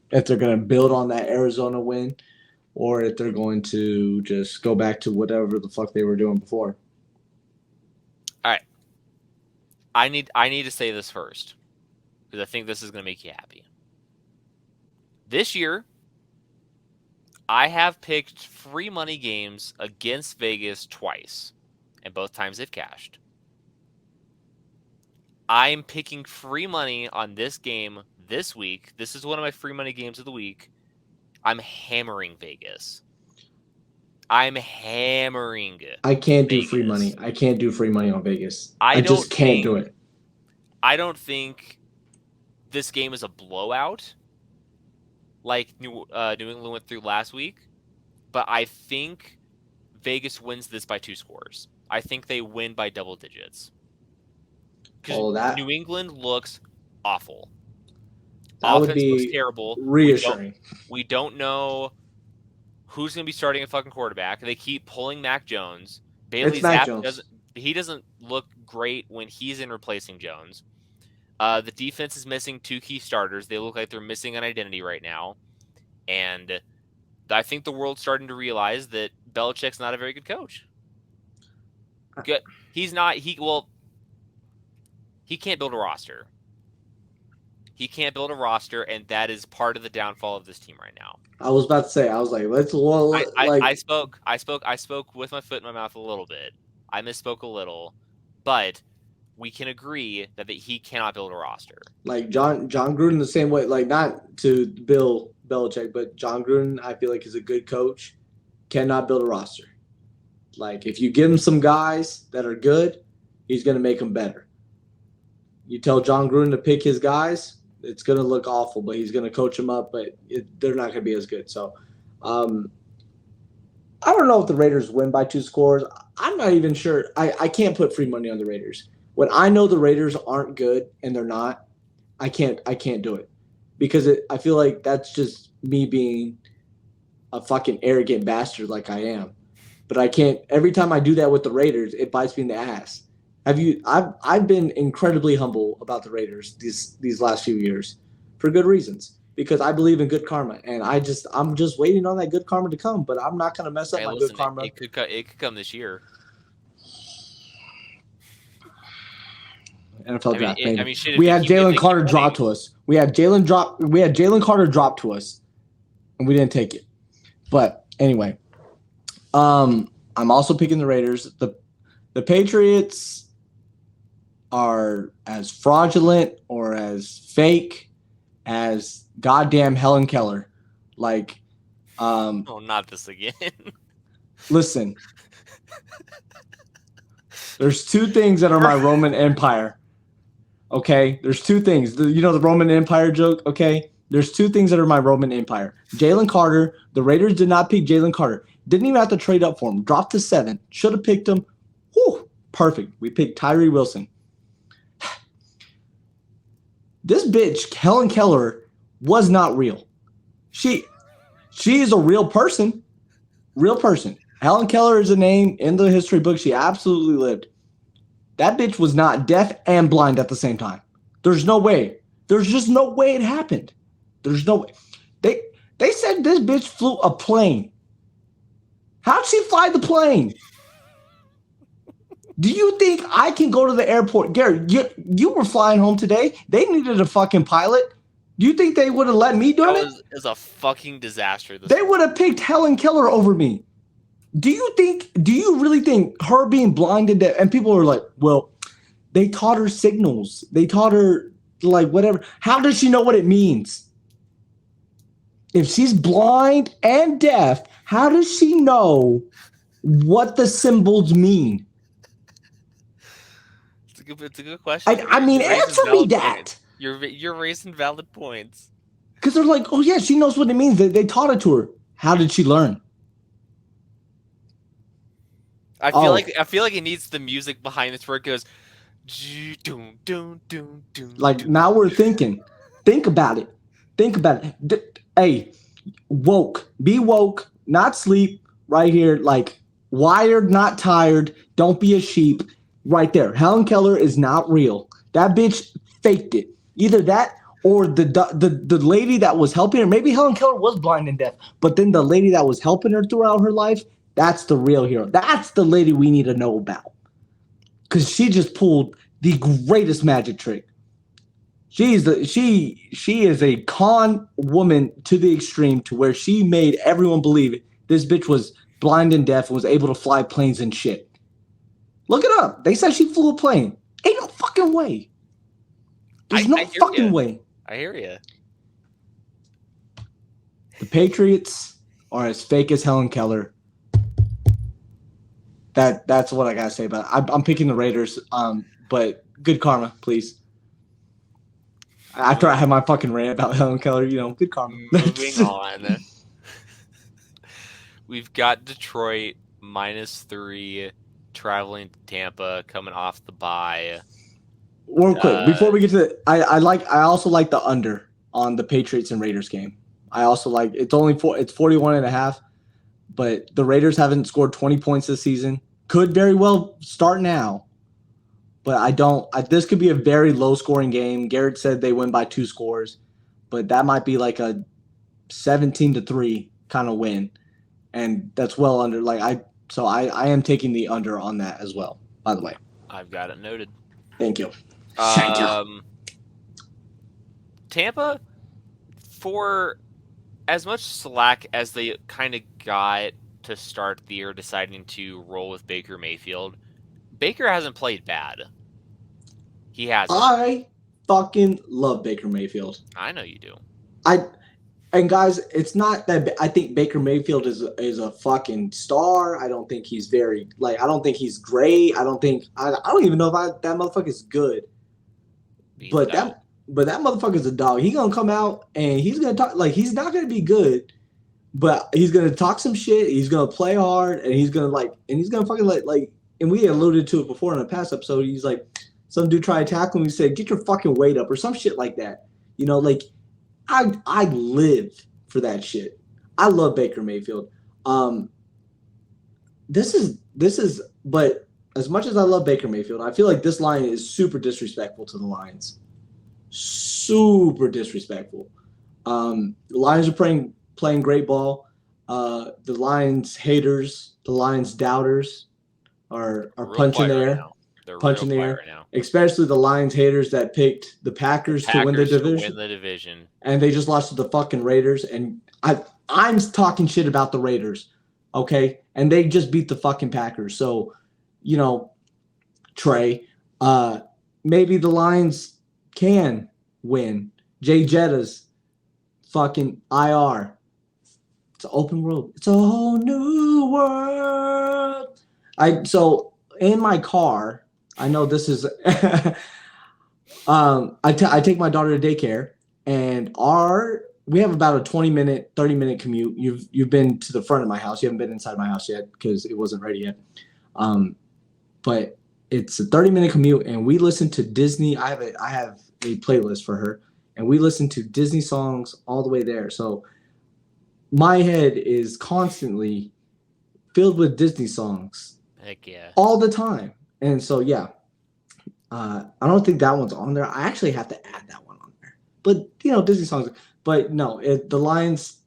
if they're going to build on that Arizona win or if they're going to just go back to whatever the fuck they were doing before. All right. I need to say this first because I think this is going to make you happy. This year, I have picked free money games against Vegas twice, and both times they've cashed. I'm picking free money on this game this week. This is one of my free money games of the week. I'm hammering Vegas. I'm hammering I can't do Vegas. free money. I can't do free money on Vegas. I just can't do it. I don't think this game is a blowout like New England went through last week, but I think Vegas wins this by 2 scores. I think they win by double digits. Because New England looks awful. That Offense would be looks terrible. Reassuring. We don't know who's going to be starting a fucking quarterback. They keep pulling Mac Jones. Bailey Zappi doesn't look great when he's in replacing Jones. The defense is missing 2 key starters. They look like they're missing an identity right now. And I think the world's starting to realize that Belichick's not a very good coach. He's not. He can't build a roster. He can't build a roster, and that is part of the downfall of this team right now. I was about to say, I was like, I spoke with my foot in my mouth a little bit. I misspoke a little, but we can agree that he cannot build a roster. Like John Gruden the same way, like not to Bill Belichick, but John Gruden, I feel like is a good coach, cannot build a roster. Like if you give him some guys that are good, he's going to make them better. You tell John Gruden to pick his guys, it's going to look awful, but he's going to coach them up, but they're not going to be as good. So I don't know if the Raiders win by 2 scores. I'm not even sure. I can't put free money on the Raiders. When I know the Raiders aren't good and they're not, I can't do it. Because I feel like that's just me being a fucking arrogant bastard like I am. But I can't. Every time I do that with the Raiders, it bites me in the ass. I've been incredibly humble about the Raiders these last few years for good reasons because I believe in good karma and I'm just waiting on that good karma to come, but I'm not going to mess up good karma. It could come this year. NFL draft. We had Jalen Carter drop to us. We had Jalen Carter drop to us, and we didn't take it. But anyway, I'm also picking the Raiders. The Patriots are as fraudulent or as fake as goddamn Helen Keller. Like, oh, not this again. Listen, there's 2 things that are my Roman Empire. Okay, there's 2 things. The Roman Empire joke. Okay, there's 2 things that are my Roman Empire. Jalen Carter. The Raiders did not pick Jalen Carter. Didn't even have to trade up for him. Dropped to 7. Should have picked him. Whew, perfect. We picked Tyree Wilson. This bitch, Helen Keller, was not real. She is a real person. Real person. Helen Keller is a name in the history book. She absolutely lived. That bitch was not deaf and blind at the same time. There's no way. There's just no way it happened. There's no way. They said this bitch flew a plane. How'd she fly the plane? Do you think I can go to the airport? Garrett, you were flying home today. They needed a fucking pilot. Do you think they would have let me do it? It was a fucking disaster. They would have picked Helen Keller over me. Do you really think her being blind and deaf, and people are like, well, they taught her signals. They taught her like whatever. How does she know what it means? If she's blind and deaf, how does she know what the symbols mean? It's a good question. I mean, answer me that. You're raising valid points. Because they're like, oh yeah, she knows what it means. They taught it to her. How did she learn? I feel like it needs the music behind this where it goes. Like now we're thinking. Think about it. Hey, woke. Be woke. Not sleep. Right here. Like wired, not tired. Don't be a sheep. Right there. Helen Keller is not real. That bitch faked it. Either that or the lady that was helping her. Maybe Helen Keller was blind and deaf, but then the lady that was helping her throughout her life, that's the real hero. That's the lady we need to know about. Because she just pulled the greatest magic trick. She is a con woman to the extreme to where she made everyone believe this bitch was blind and deaf and was able to fly planes and shit. Look it up. They said she flew a plane. Ain't no fucking way. There's no fucking way. I hear you. The Patriots are as fake as Helen Keller. That's what I gotta say about it. I'm picking the Raiders. But good karma, please. After I had my fucking rant about Helen Keller, good karma. Moving on. We've got Detroit -3 traveling to Tampa, coming off the bye. Real quick, before we get to I also like the under on the Patriots and Raiders game. I also like it's 41.5, but the Raiders haven't scored 20 points this season. Could very well start now. But this could be a very low scoring game. Garrett said they win by 2 scores, but that might be like a 17-3 kind of win. And that's well under I am taking the under on that as well, by the way. I've got it noted. Thank you. Tampa, for as much slack as they kind of got to start the year deciding to roll with Baker Mayfield, Baker hasn't played bad. He hasn't. I fucking love Baker Mayfield. I know you do. And guys, it's not that I think Baker Mayfield is a fucking star. I don't think he's I don't think he's great. I don't even know if that motherfucker's good. But that motherfucker's a dog. He's gonna come out and he's gonna talk he's not gonna be good, but he's gonna talk some shit. He's gonna play hard and he's gonna fucking and we alluded to it before in a past episode. He's like, some dude tried to tackle him. He said, "Get your fucking weight up," or some shit like that. I live for that shit. I love Baker Mayfield. But as much as I love Baker Mayfield, I feel like this line is super disrespectful to the Lions. Super disrespectful. The Lions are playing great ball. The Lions haters, the Lions doubters are punching the air. They're punching the air right now. Especially the Lions haters that picked the Packers to win the division. And they just lost to the fucking Raiders. And I'm talking shit about the Raiders, okay? And they just beat the fucking Packers. So, Trey, maybe the Lions can win. Jay Jetta's fucking IR. It's an open world. It's a whole new world. So in my car, I know this is I take my daughter to daycare, and we have about a 20-minute, 30-minute commute. You've been to the front of my house. You haven't been inside my house yet because it wasn't ready yet. But it's a 30-minute commute, and we listen to Disney. I have a playlist for her, and we listen to Disney songs all the way there. So my head is constantly filled with Disney songs. Heck yeah. All the time. And so, yeah, I don't think that one's on there. I actually have to add that one on there. But, Disney songs. But no, the Lions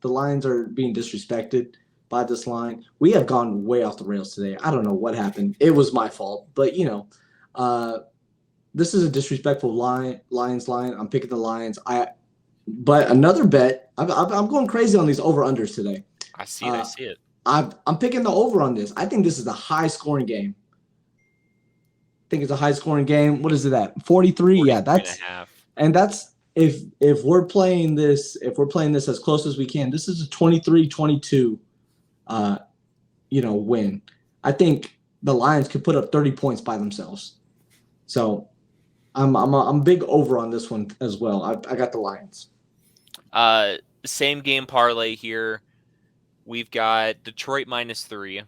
are being disrespected by this line. We have gone way off the rails today. I don't know what happened. It was my fault. But, this is a disrespectful Lions line. I'm picking the Lions. But another bet, I'm going crazy on these over-unders today. I see it. I'm picking the over on this. I think this is a high-scoring game. I think it's a high-scoring game. What is it at? 43? Yeah, that's if we're playing this as close as we can. This is a 23-22 win. I think the Lions could put up 30 points by themselves. So I'm big over on this one as well. I got the Lions. Same game parlay here. We've got Detroit -3.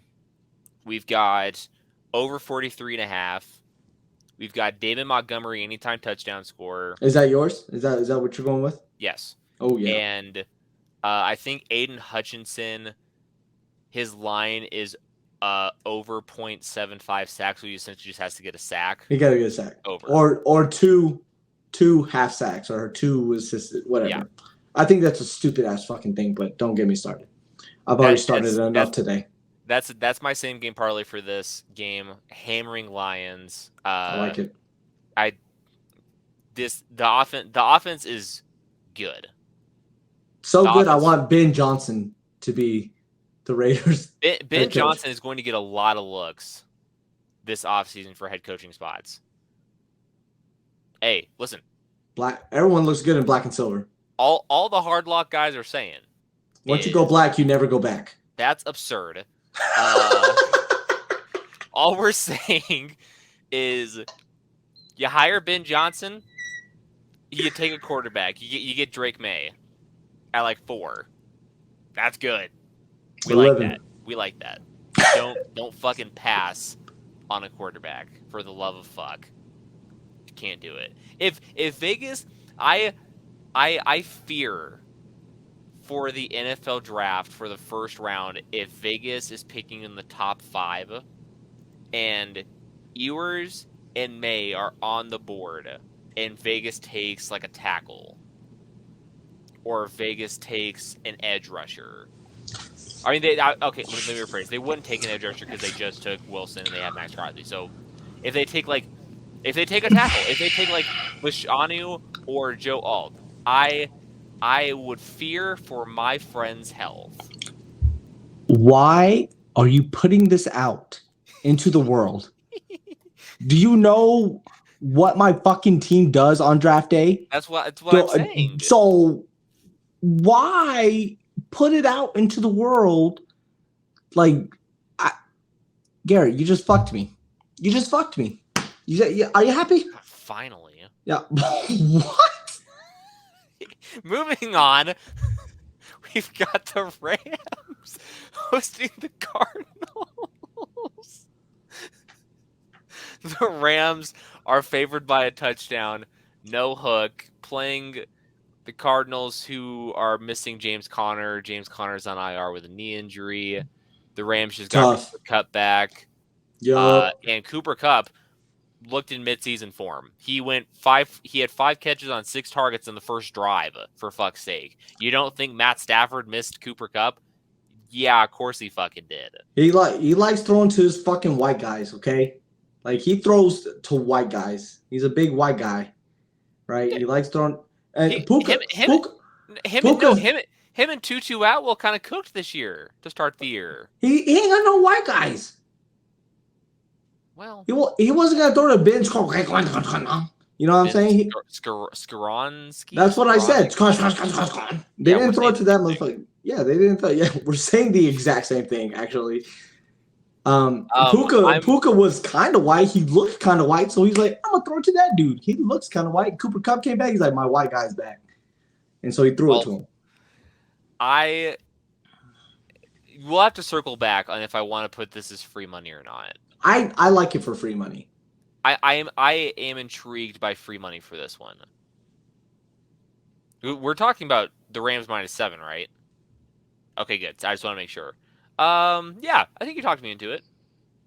We've got over 43.5. We've got David Montgomery anytime touchdown scorer. Is that yours? Is that what you're going with? Yes. Oh yeah. And I think Aiden Hutchinson, his line is over 0.75 sacks, so he essentially just has to get a sack. He got to get a sack. Over. Or two half sacks or 2 assisted, whatever. Yeah. I think that's a stupid ass fucking thing, but don't get me started. I've already started enough today. That's my same game parlay for this game. Hammering Lions. I like it. The offense is good. So good. I want Ben Johnson to be the Raiders. Ben Johnson is going to get a lot of looks this offseason for head coaching spots. Hey, listen. Everyone looks good in black and silver. All the hard lock guys are saying Once you go black, you never go back. That's absurd. All we're saying is you hire Ben Johnson, you take a quarterback. You get Drake May at like 4. That's good. We 11. like that. We like that. Don't fucking pass on a quarterback for the love of fuck. You can't do it. If Vegas, I fear for the NFL draft for the first round if Vegas is picking in the top 5 and Ewers and May are on the board and Vegas takes like a tackle or Vegas takes an edge rusher. I mean, okay, let me rephrase. They wouldn't take an edge rusher because they just took Wilson and they have Max Crosby. So if they take a tackle, if they take like Lashanu or Joe Alt, I would fear for my friend's health. Why are you putting this out into the world? Do you know what my fucking team does on draft day? That's what I'm saying. So why put it out into the world? Like, Garrett, you just fucked me. You just fucked me. Are you happy? Finally. Yeah. What? Moving on. We've got the Rams hosting the Cardinals. The Rams are favored by a touchdown, no hook, playing the Cardinals, who are missing James Conner. James Conner's on IR with a knee injury. The Rams just got Cooper Kupp back. And Cooper Kupp looked in midseason form. He had 5 catches on 6 targets in the first drive, for fuck's sake. You don't think Matt Stafford missed Cooper Kupp? Yeah, of course he fucking did. He likes throwing to his fucking white guys, okay? Like, he throws to white guys. He's a big white guy, right? He likes throwing. And him and Tutu Atwell kind of cooked this year to start the year. He ain't got no white guys. Well, he wasn't gonna throw to bench. You know what I'm saying? Skoronsky. That's what I said. They didn't throw it to that motherfucker. Yeah, they didn't throw. Yeah, we're saying the exact same thing actually. Puka was kind of white. He looked kind of white, so he's like, I'm gonna throw it to that dude. He looks kind of white. Cooper Kupp came back. He's like, my white guy's back, and so he threw it to him. We'll have to circle back on if I want to put this as free money or not. I like it for free money. I am intrigued by free money for this one. We're talking about the Rams -7, right? Okay, good. I just want to make sure. Yeah, I think you talked me into it.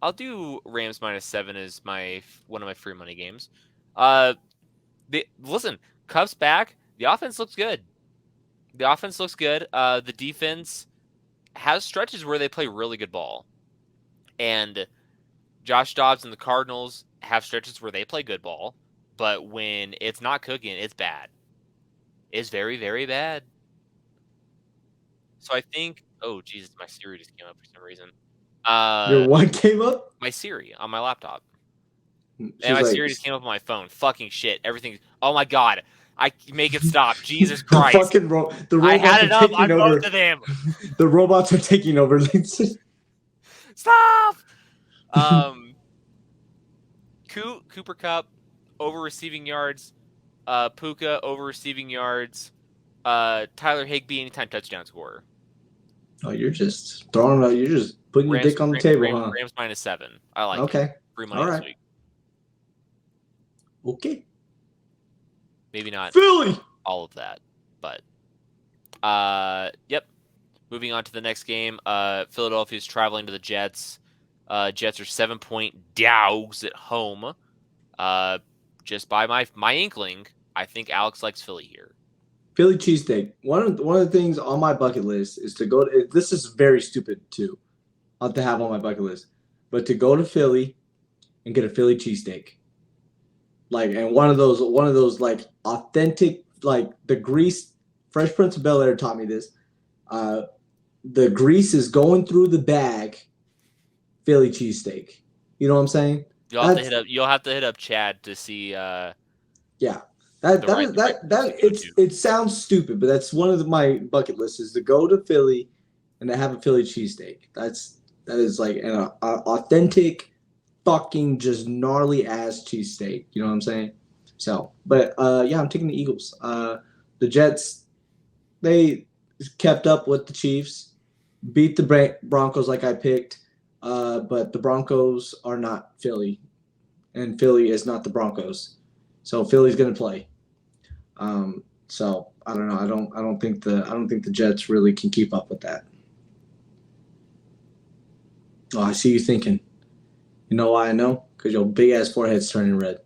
I'll do Rams -7 as one of my free money games. Listen, Cubs back. The offense looks good. The defense has stretches where they play really good ball, and Josh Dobbs and the Cardinals have stretches where they play good ball. But when it's not cooking, it's bad. It's very, very bad. So I think, oh Jesus, my Siri just came up for some reason. Your what came up? My Siri on my laptop. And my Siri just came up on my phone. Fucking shit. Everything. Oh my god. I make it stop. Jesus Christ. The robots I had it up on over. Both of them. The robots are taking over. Stop. Cooper Kupp over receiving yards. Puka over receiving yards. Tyler Higbee anytime touchdown scorer. Oh, you're just throwing out. You're just putting your dick on the table, huh? Rams -7. I like it. Okay. Free money this week. Okay. Maybe not Philly. All of that, but yep. Moving on to the next game. Philadelphia's traveling to the Jets. Jets are 7-point dogs at home. Just by my inkling, I think Alex likes Philly here. Philly cheesesteak. One of the things on my bucket list is to go to. This is very stupid too, not to have on my bucket list, but to go to Philly and get a Philly cheesesteak. Like, and one of those like authentic, like the grease. Fresh Prince of Bel-Air taught me this. The grease is going through the bag. Philly cheesesteak. You know what I'm saying? You'll have to hit up Chad to see. Yeah. That the that right is the right that place to that go to. it sounds stupid, but that's one of my bucket lists is to go to Philly and to have a Philly cheesesteak. That is like an authentic, fucking just gnarly ass cheesesteak. You know what I'm saying? So, but yeah, I'm taking the Eagles. The Jets, they kept up with the Chiefs, beat the Broncos like I picked, but the Broncos are not Philly, and Philly is not the Broncos. So Philly's gonna play. So I don't know. I don't think the Jets really can keep up with that. Oh, I see you thinking. You know why I know? Because your big ass forehead's turning red.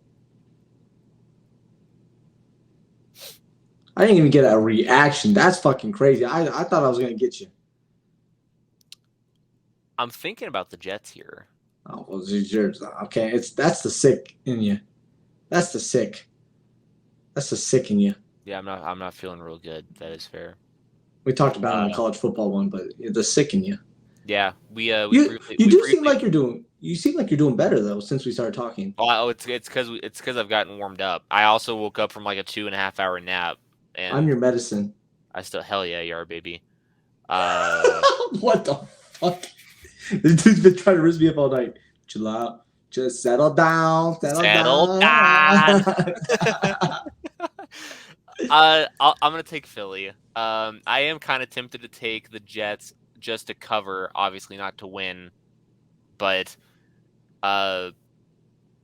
I didn't even get a reaction. That's fucking crazy. I thought I was gonna get you. I'm thinking about the Jets here. Oh, well, it's yours. Okay, that's the sick in you. That's the sick. That's the sick in you. Yeah, I'm not feeling real good. That is fair. We talked about it on the Uh, college football one, but the sick in you. yeah, we briefly You we do seem briefly. like you're doing. You seem like you're doing better though since we started talking. Oh, it's because I've gotten warmed up. I also woke up from like a 2.5 hour nap, I'm and your medicine. I still hell yeah, you are, baby. Uh, What the fuck? This dude's been trying to risk me up all night. Chill out. Just settle down. Settle settle down. down. I'm gonna take Philly. I am kind of tempted to take the Jets just to cover, obviously not to win, but uh,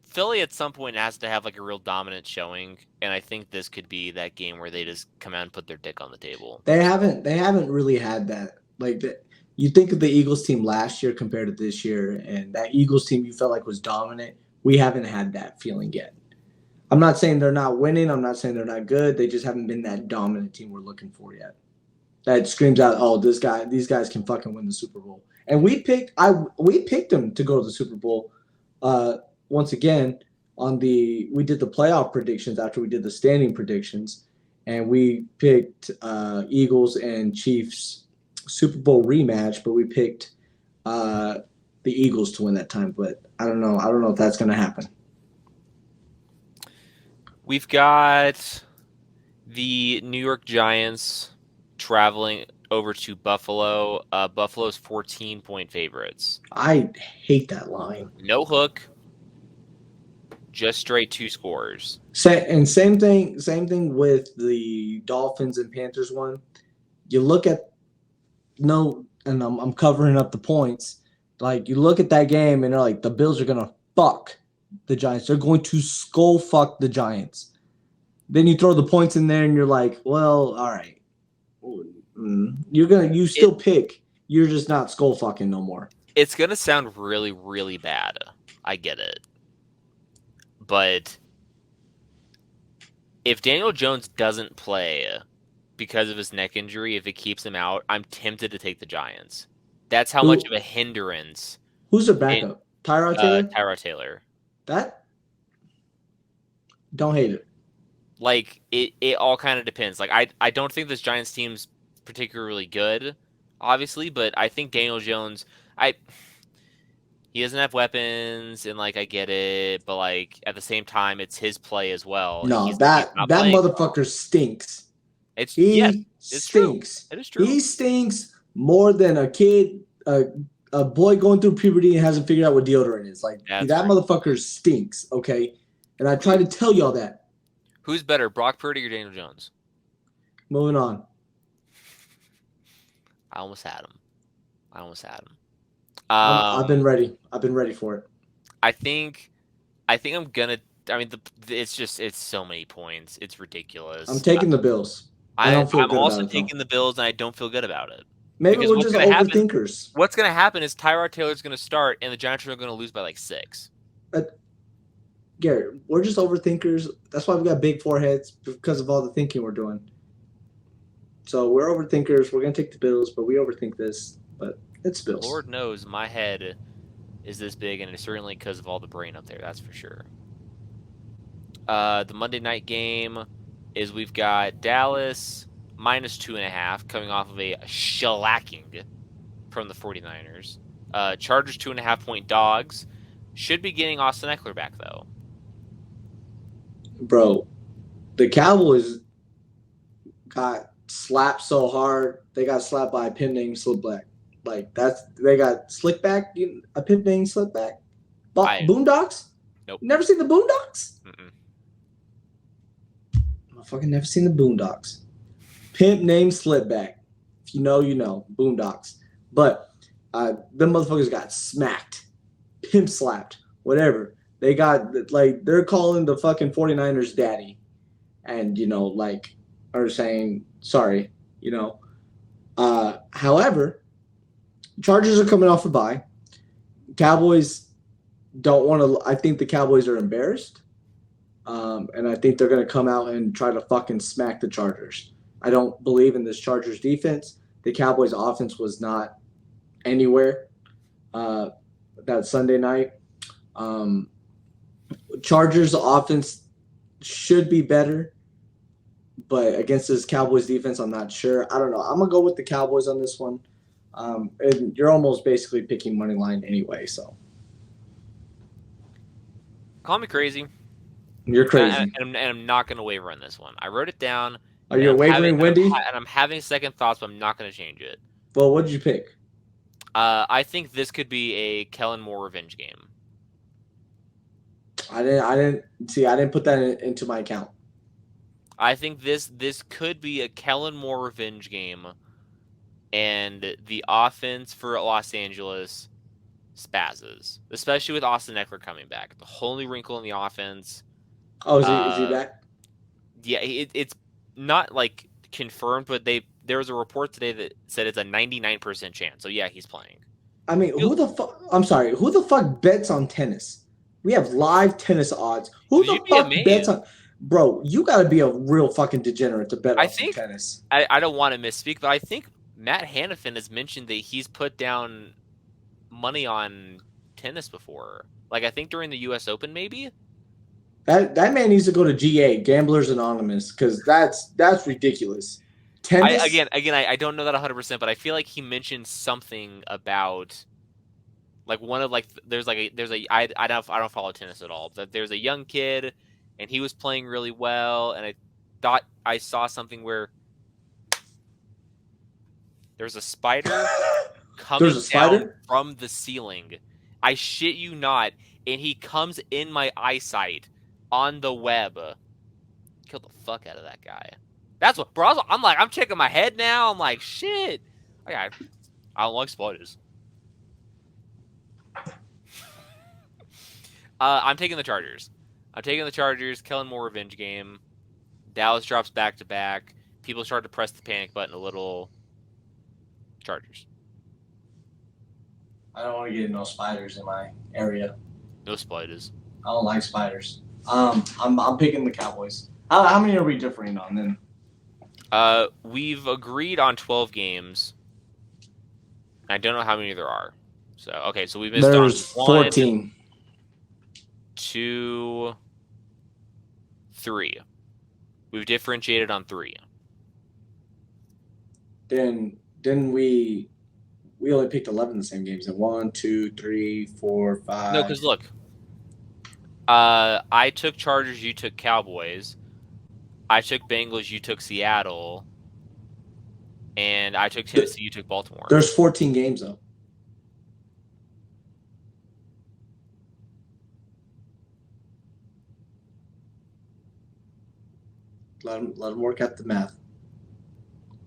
Philly at some point has to have like a real dominant showing, and I think this could be that game where they just come out and put their dick on the table. They haven't really had that. Like that. You think of the Eagles team last year compared to this year, and that Eagles team you felt like was dominant. We haven't had that feeling yet. I'm not saying they're not winning. I'm not saying they're not good. They just haven't been that dominant team we're looking for yet. That screams out, "Oh, these guys can fucking win the Super Bowl." And we picked them to go to the Super Bowl. Uh, Once again, we did the playoff predictions after we did the standing predictions, and we picked Eagles and Chiefs Super Bowl rematch, but we picked uh, the Eagles to win that time. But I don't know. I don't know if that's going to happen. We've got the New York Giants traveling over to Buffalo. Buffalo's 14-point favorites. I hate that line. No hook, just straight two scores. Same thing with the Dolphins and Panthers one. You look at no, and I'm covering up the points. Like you look at that game and they're like the Bills are gonna fuck the Giants. They're going to skull fuck the Giants. Then you throw the points in there and you're like, well, all right. You still pick. You're just not skull fucking no more. It's gonna sound really, really bad. I get it. But if Daniel Jones doesn't play because of his neck injury, if it keeps him out, I'm tempted to take the Giants. That's how much of a hindrance. Who's their backup? Tyrod Taylor? Tyrod Taylor. That don't hate it. Like it all kind of depends. Like I don't think this Giants team's particularly good, obviously, but I think Daniel Jones he doesn't have weapons, and like I get it, but like at the same time, it's his play as well. And No, he's that not motherfucker well. stinks. It's He it's true. stinks. It is true. He stinks more than a kid, a boy going through puberty and hasn't figured out what deodorant is. Like that motherfucker stinks. Okay, and I try to tell y'all that. Who's better, Brock Purdy or Daniel Jones? Moving on. I almost had him. I've been ready. I've been ready for it. I think I'm gonna. I mean, it's so many points. It's ridiculous. I'm taking the Bills. I'm also taking the Bills, and I don't feel good about it. Maybe we're just overthinkers. What's going to happen is Tyrod Taylor's going to start, and the Giants are going to lose by like 6. Garrett, we're just overthinkers. That's why we got big foreheads, because of all the thinking we're doing. So we're overthinkers. We're going to take the Bills, but we overthink this. But it's Bills. Lord knows my head is this big, and it's certainly because of all the brain up there. That's for sure. The Monday night game is we've got Dallas -2.5 coming off of a shellacking from the 49ers. Chargers 2.5-point dogs. Should be getting Austin Eckler back, though. Bro, the Cowboys got slapped so hard. They got slapped by a pimp named Slipback. Like they got Slickback, a pimp named Slickback. Boondocks? Nope. Never seen the Boondocks? Mm-mm. I fucking never seen the Boondocks. Pimp named Slipback. If you know, you know. Boondocks. But them motherfuckers got smacked. Pimp slapped. Whatever. They got, like, they're calling the fucking 49ers daddy. And, are saying, sorry, However, Chargers are coming off a bye. Cowboys don't want to, I think the Cowboys are embarrassed. And I think they're going to come out and try to fucking smack the Chargers. I don't believe in this Chargers defense. The Cowboys offense was not anywhere that Sunday night. Chargers offense should be better, but against this Cowboys defense, I'm not sure. I don't know. I'm going to go with the Cowboys on this one. And you're almost basically picking money line anyway, so. Call me crazy. You're crazy. And I'm not going to waver on this one. I wrote it down. Are you wavering, Wendy? And I'm having second thoughts, but I'm not going to change it. Well, what did you pick? I think this could be a Kellen Moore revenge game. I didn't put that into my account. I think this could be a Kellen Moore revenge game, and the offense for Los Angeles spazzes, especially with Austin Eckler coming back. The whole new wrinkle in the offense. Oh, is he back? Yeah, it's not like confirmed, but there was a report today that said it's a 99% chance. So yeah, he's playing. I mean, who the fuck bets on tennis? We have live tennis odds. Who the fuck bets on? Bro, you got to be a real fucking degenerate to bet on tennis. I don't want to misspeak, but I think Matt Hannafin has mentioned that he's put down money on tennis before. Like, I think during the U.S. Open, maybe? That man needs to go to GA, Gamblers Anonymous, because that's ridiculous. Tennis? I don't know that 100%, but I feel like he mentioned something about, like, one of, like, I don't follow tennis at all, but there's a young kid, and he was playing really well, and I thought I saw something where there's a spider coming down from the ceiling. I shit you not, and he comes in my eyesight on the web. Kill the fuck out of that guy. That's what, bro. I'm checking my head now. I'm like, shit. I don't like spiders. I'm taking the Chargers. Kellen Moore revenge game. Dallas drops back to back. People start to press the panic button a little. Chargers. I don't want to get no spiders in my area. No spiders. I don't like spiders. I'm picking the Cowboys. How many are we differing on then? We've agreed on 12 games. I don't know how many there are. So okay, so we missed There's on 14. 2, 3. We've differentiated on 3. Then we only picked 11 the same games. And 1, 2, 3, 4, 5. No, because look, I took Chargers, you took Cowboys. I took Bengals, you took Seattle. And I took Tennessee, you took Baltimore. There's 14 games, though. Let them work out the math.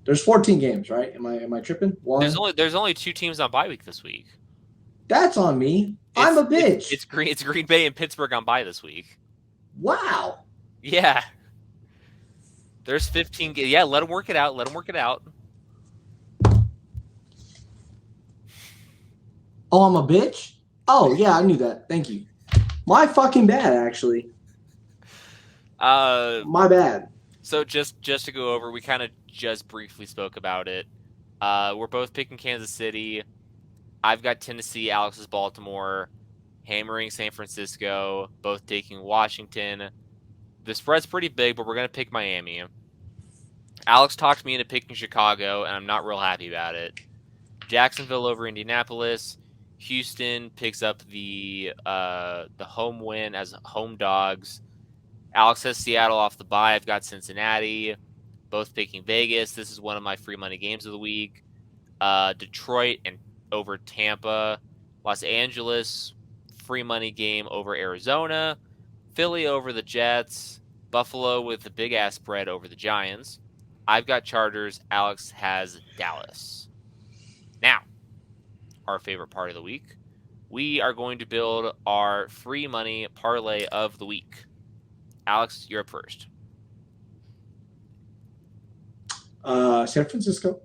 There's 14 games, right? Am I tripping? There's only 2 teams on bye week this week. That's on me. I'm a bitch. It's Green Bay and Pittsburgh on bye this week. Wow. Yeah. There's 15 games. Yeah, let them work it out. Oh, I'm a bitch? Oh, yeah, I knew that. Thank you. My fucking bad, actually. My bad. So just to go over, we kind of just briefly spoke about it. We're both picking Kansas City. I've got Tennessee. Alex is Baltimore. Hammering San Francisco. Both taking Washington. The spread's pretty big, but we're going to pick Miami. Alex talked me into picking Chicago, and I'm not real happy about it. Jacksonville over Indianapolis. Houston picks up the home win as home dogs. Alex has Seattle off the bye. I've got Cincinnati. Both picking Vegas. This is one of my free money games of the week. Detroit and over Tampa. Los Angeles, free money game over Arizona. Philly over the Jets. Buffalo with the big ass spread over the Giants. I've got Chargers. Alex has Dallas. Now, our favorite part of the week. We are going to build our free money parlay of the week. Alex, you're up first. San Francisco.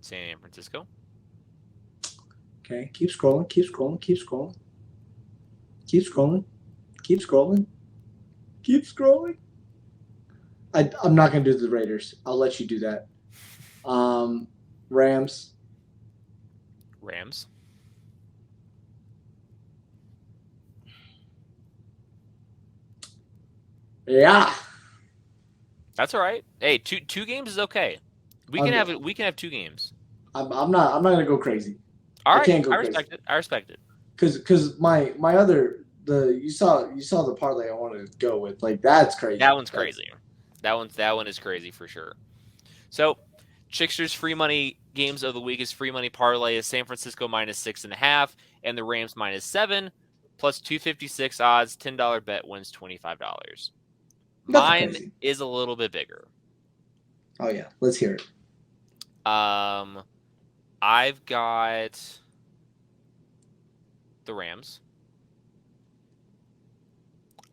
San Francisco. Okay, keep scrolling, keep scrolling, keep scrolling. Keep scrolling. Keep scrolling. Keep scrolling. I'm not going to do the Raiders. I'll let you do that. Rams. Rams. Yeah. That's all right. Hey, two games is okay. We can have 2 games. I'm not going to go crazy. All right. I respect it. Because my other you saw the parlay I wanted to go with. Like, that's crazy. That one's crazy. That one is crazy for sure. So, Chickster's free money games of the week is free money parlay is San Francisco -6.5 and the Rams -7 plus 256 odds. $10 bet wins $25. Mine is a little bit bigger. Oh yeah, let's hear it. I've got the Rams.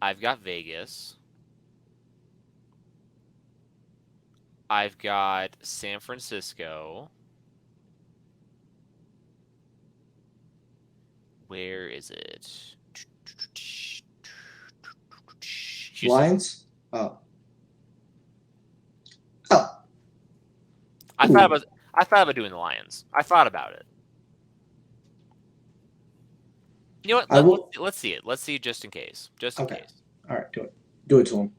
I've got Vegas. I've got San Francisco. Where is it? Houston. Lions? Oh. I thought about doing the Lions. I thought about it. You know what? Let's see it. Let's see it just in case. Just in case. All right, do it. Do it to him.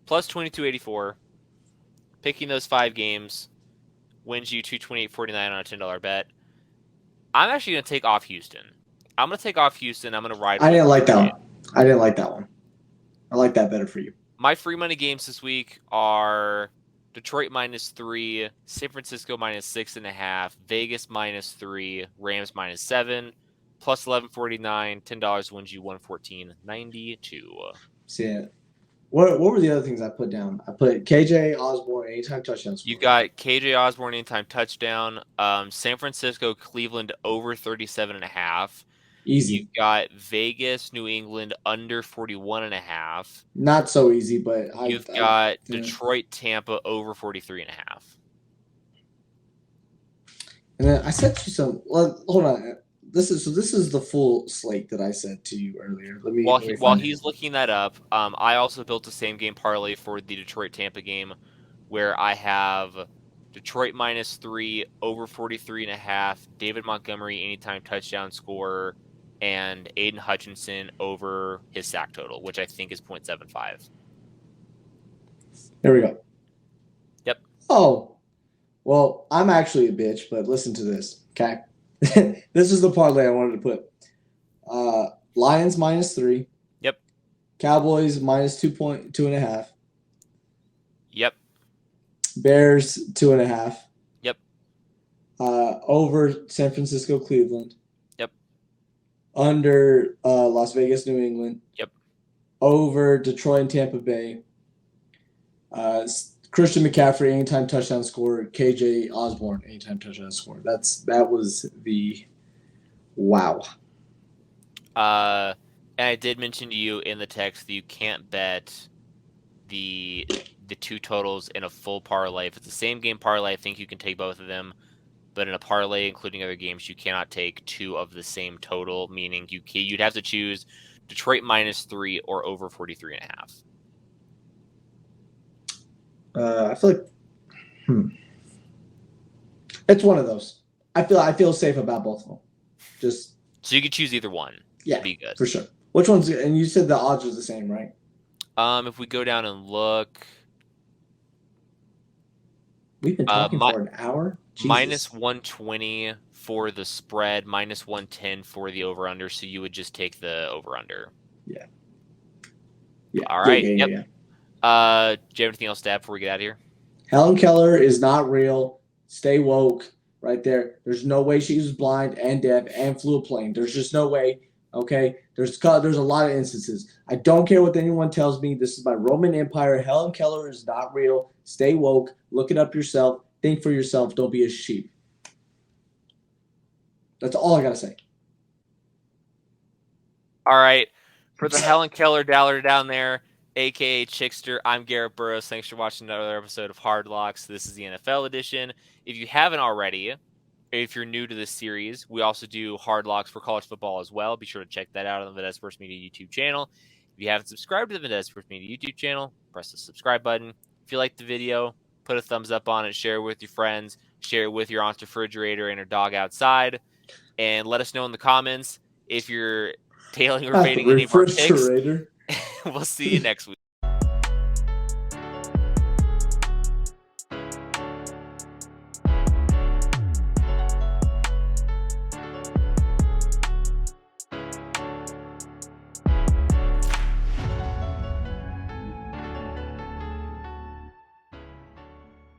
Plus 2284. Picking those 5 games wins you $228.49 on a $10 bet. I'm actually going to take off Houston. I'm going to take off Houston. I'm going to ride. I didn't like that one. I didn't like that one. I like that better for you. My free money games this week are Detroit -3, San Francisco -6.5, Vegas -3, Rams -7, plus 1149. $10 wins you $114.92. See it. What were the other things I put down? I put KJ Osborne anytime touchdown score. You got KJ Osborne anytime touchdown. San Francisco, Cleveland over 37.5. Easy. You got Vegas, New England under 41.5. Not so easy, but you've got Detroit, Tampa over 43.5. And then I sent you some. Well, hold on. This is the full slate that I sent to you earlier. While he's looking that up, I also built the same game parlay for the Detroit Tampa game, where I have Detroit -3 over 43.5, David Montgomery anytime touchdown scorer, and Aiden Hutchinson over his sack total, which I think is 0.75. There we go. Yep. Oh, well, I'm actually a bitch, but listen to this, okay? This is the parlay I wanted to put. Lions -3. Yep. Cowboys -2.5. Yep. Bears 2.5. Yep. Over San Francisco, Cleveland. Yep. Under Las Vegas, New England. Yep. Over Detroit and Tampa Bay. Christian McCaffrey anytime touchdown score. KJ Osborne anytime touchdown score. That was the wow. And I did mention to you in the text that you can't bet the 2 totals in a full parlay. If it's the same game parlay, I think you can take both of them. But in a parlay, including other games, you cannot take 2 of the same total, meaning you'd have to choose Detroit -3 or over 43.5. I feel like it's one of those. I feel safe about both of them. Just so you could choose either one. Yeah, be good for sure. Which one's? And you said the odds are the same, right? If we go down and look, we've been talking for an hour. Jesus. -120 for the spread, -110 for the over/under. So you would just take the over/under. Yeah. All right. Yeah. Do you have anything else to add before we get out of here? Helen Keller is not real. Stay woke right there. There's no way she was blind and deaf and flew a plane. There's just no way. Okay, there's a lot of instances. I don't care what anyone tells me. This is my Roman Empire. Helen Keller is not real. Stay woke. Look it up yourself. Think for yourself. Don't be a sheep. That's all I gotta say. All right, for the Helen Keller Dowler down there, aka Chickster, I'm Garrett Burrows. Thanks for watching another episode of Hard Locks. This is the NFL edition. If you haven't already, if you're new to this series, we also do Hard Locks for college football as well. Be sure to check that out on the Videz Sports Media YouTube channel. If you haven't subscribed to the Videz Sports Media YouTube channel, press the subscribe button. If you like the video, put a thumbs up on it, share it with your friends, share it with your aunt's refrigerator and her dog outside, and let us know in the comments if you're tailing or fading any of our picks. We'll see you next week.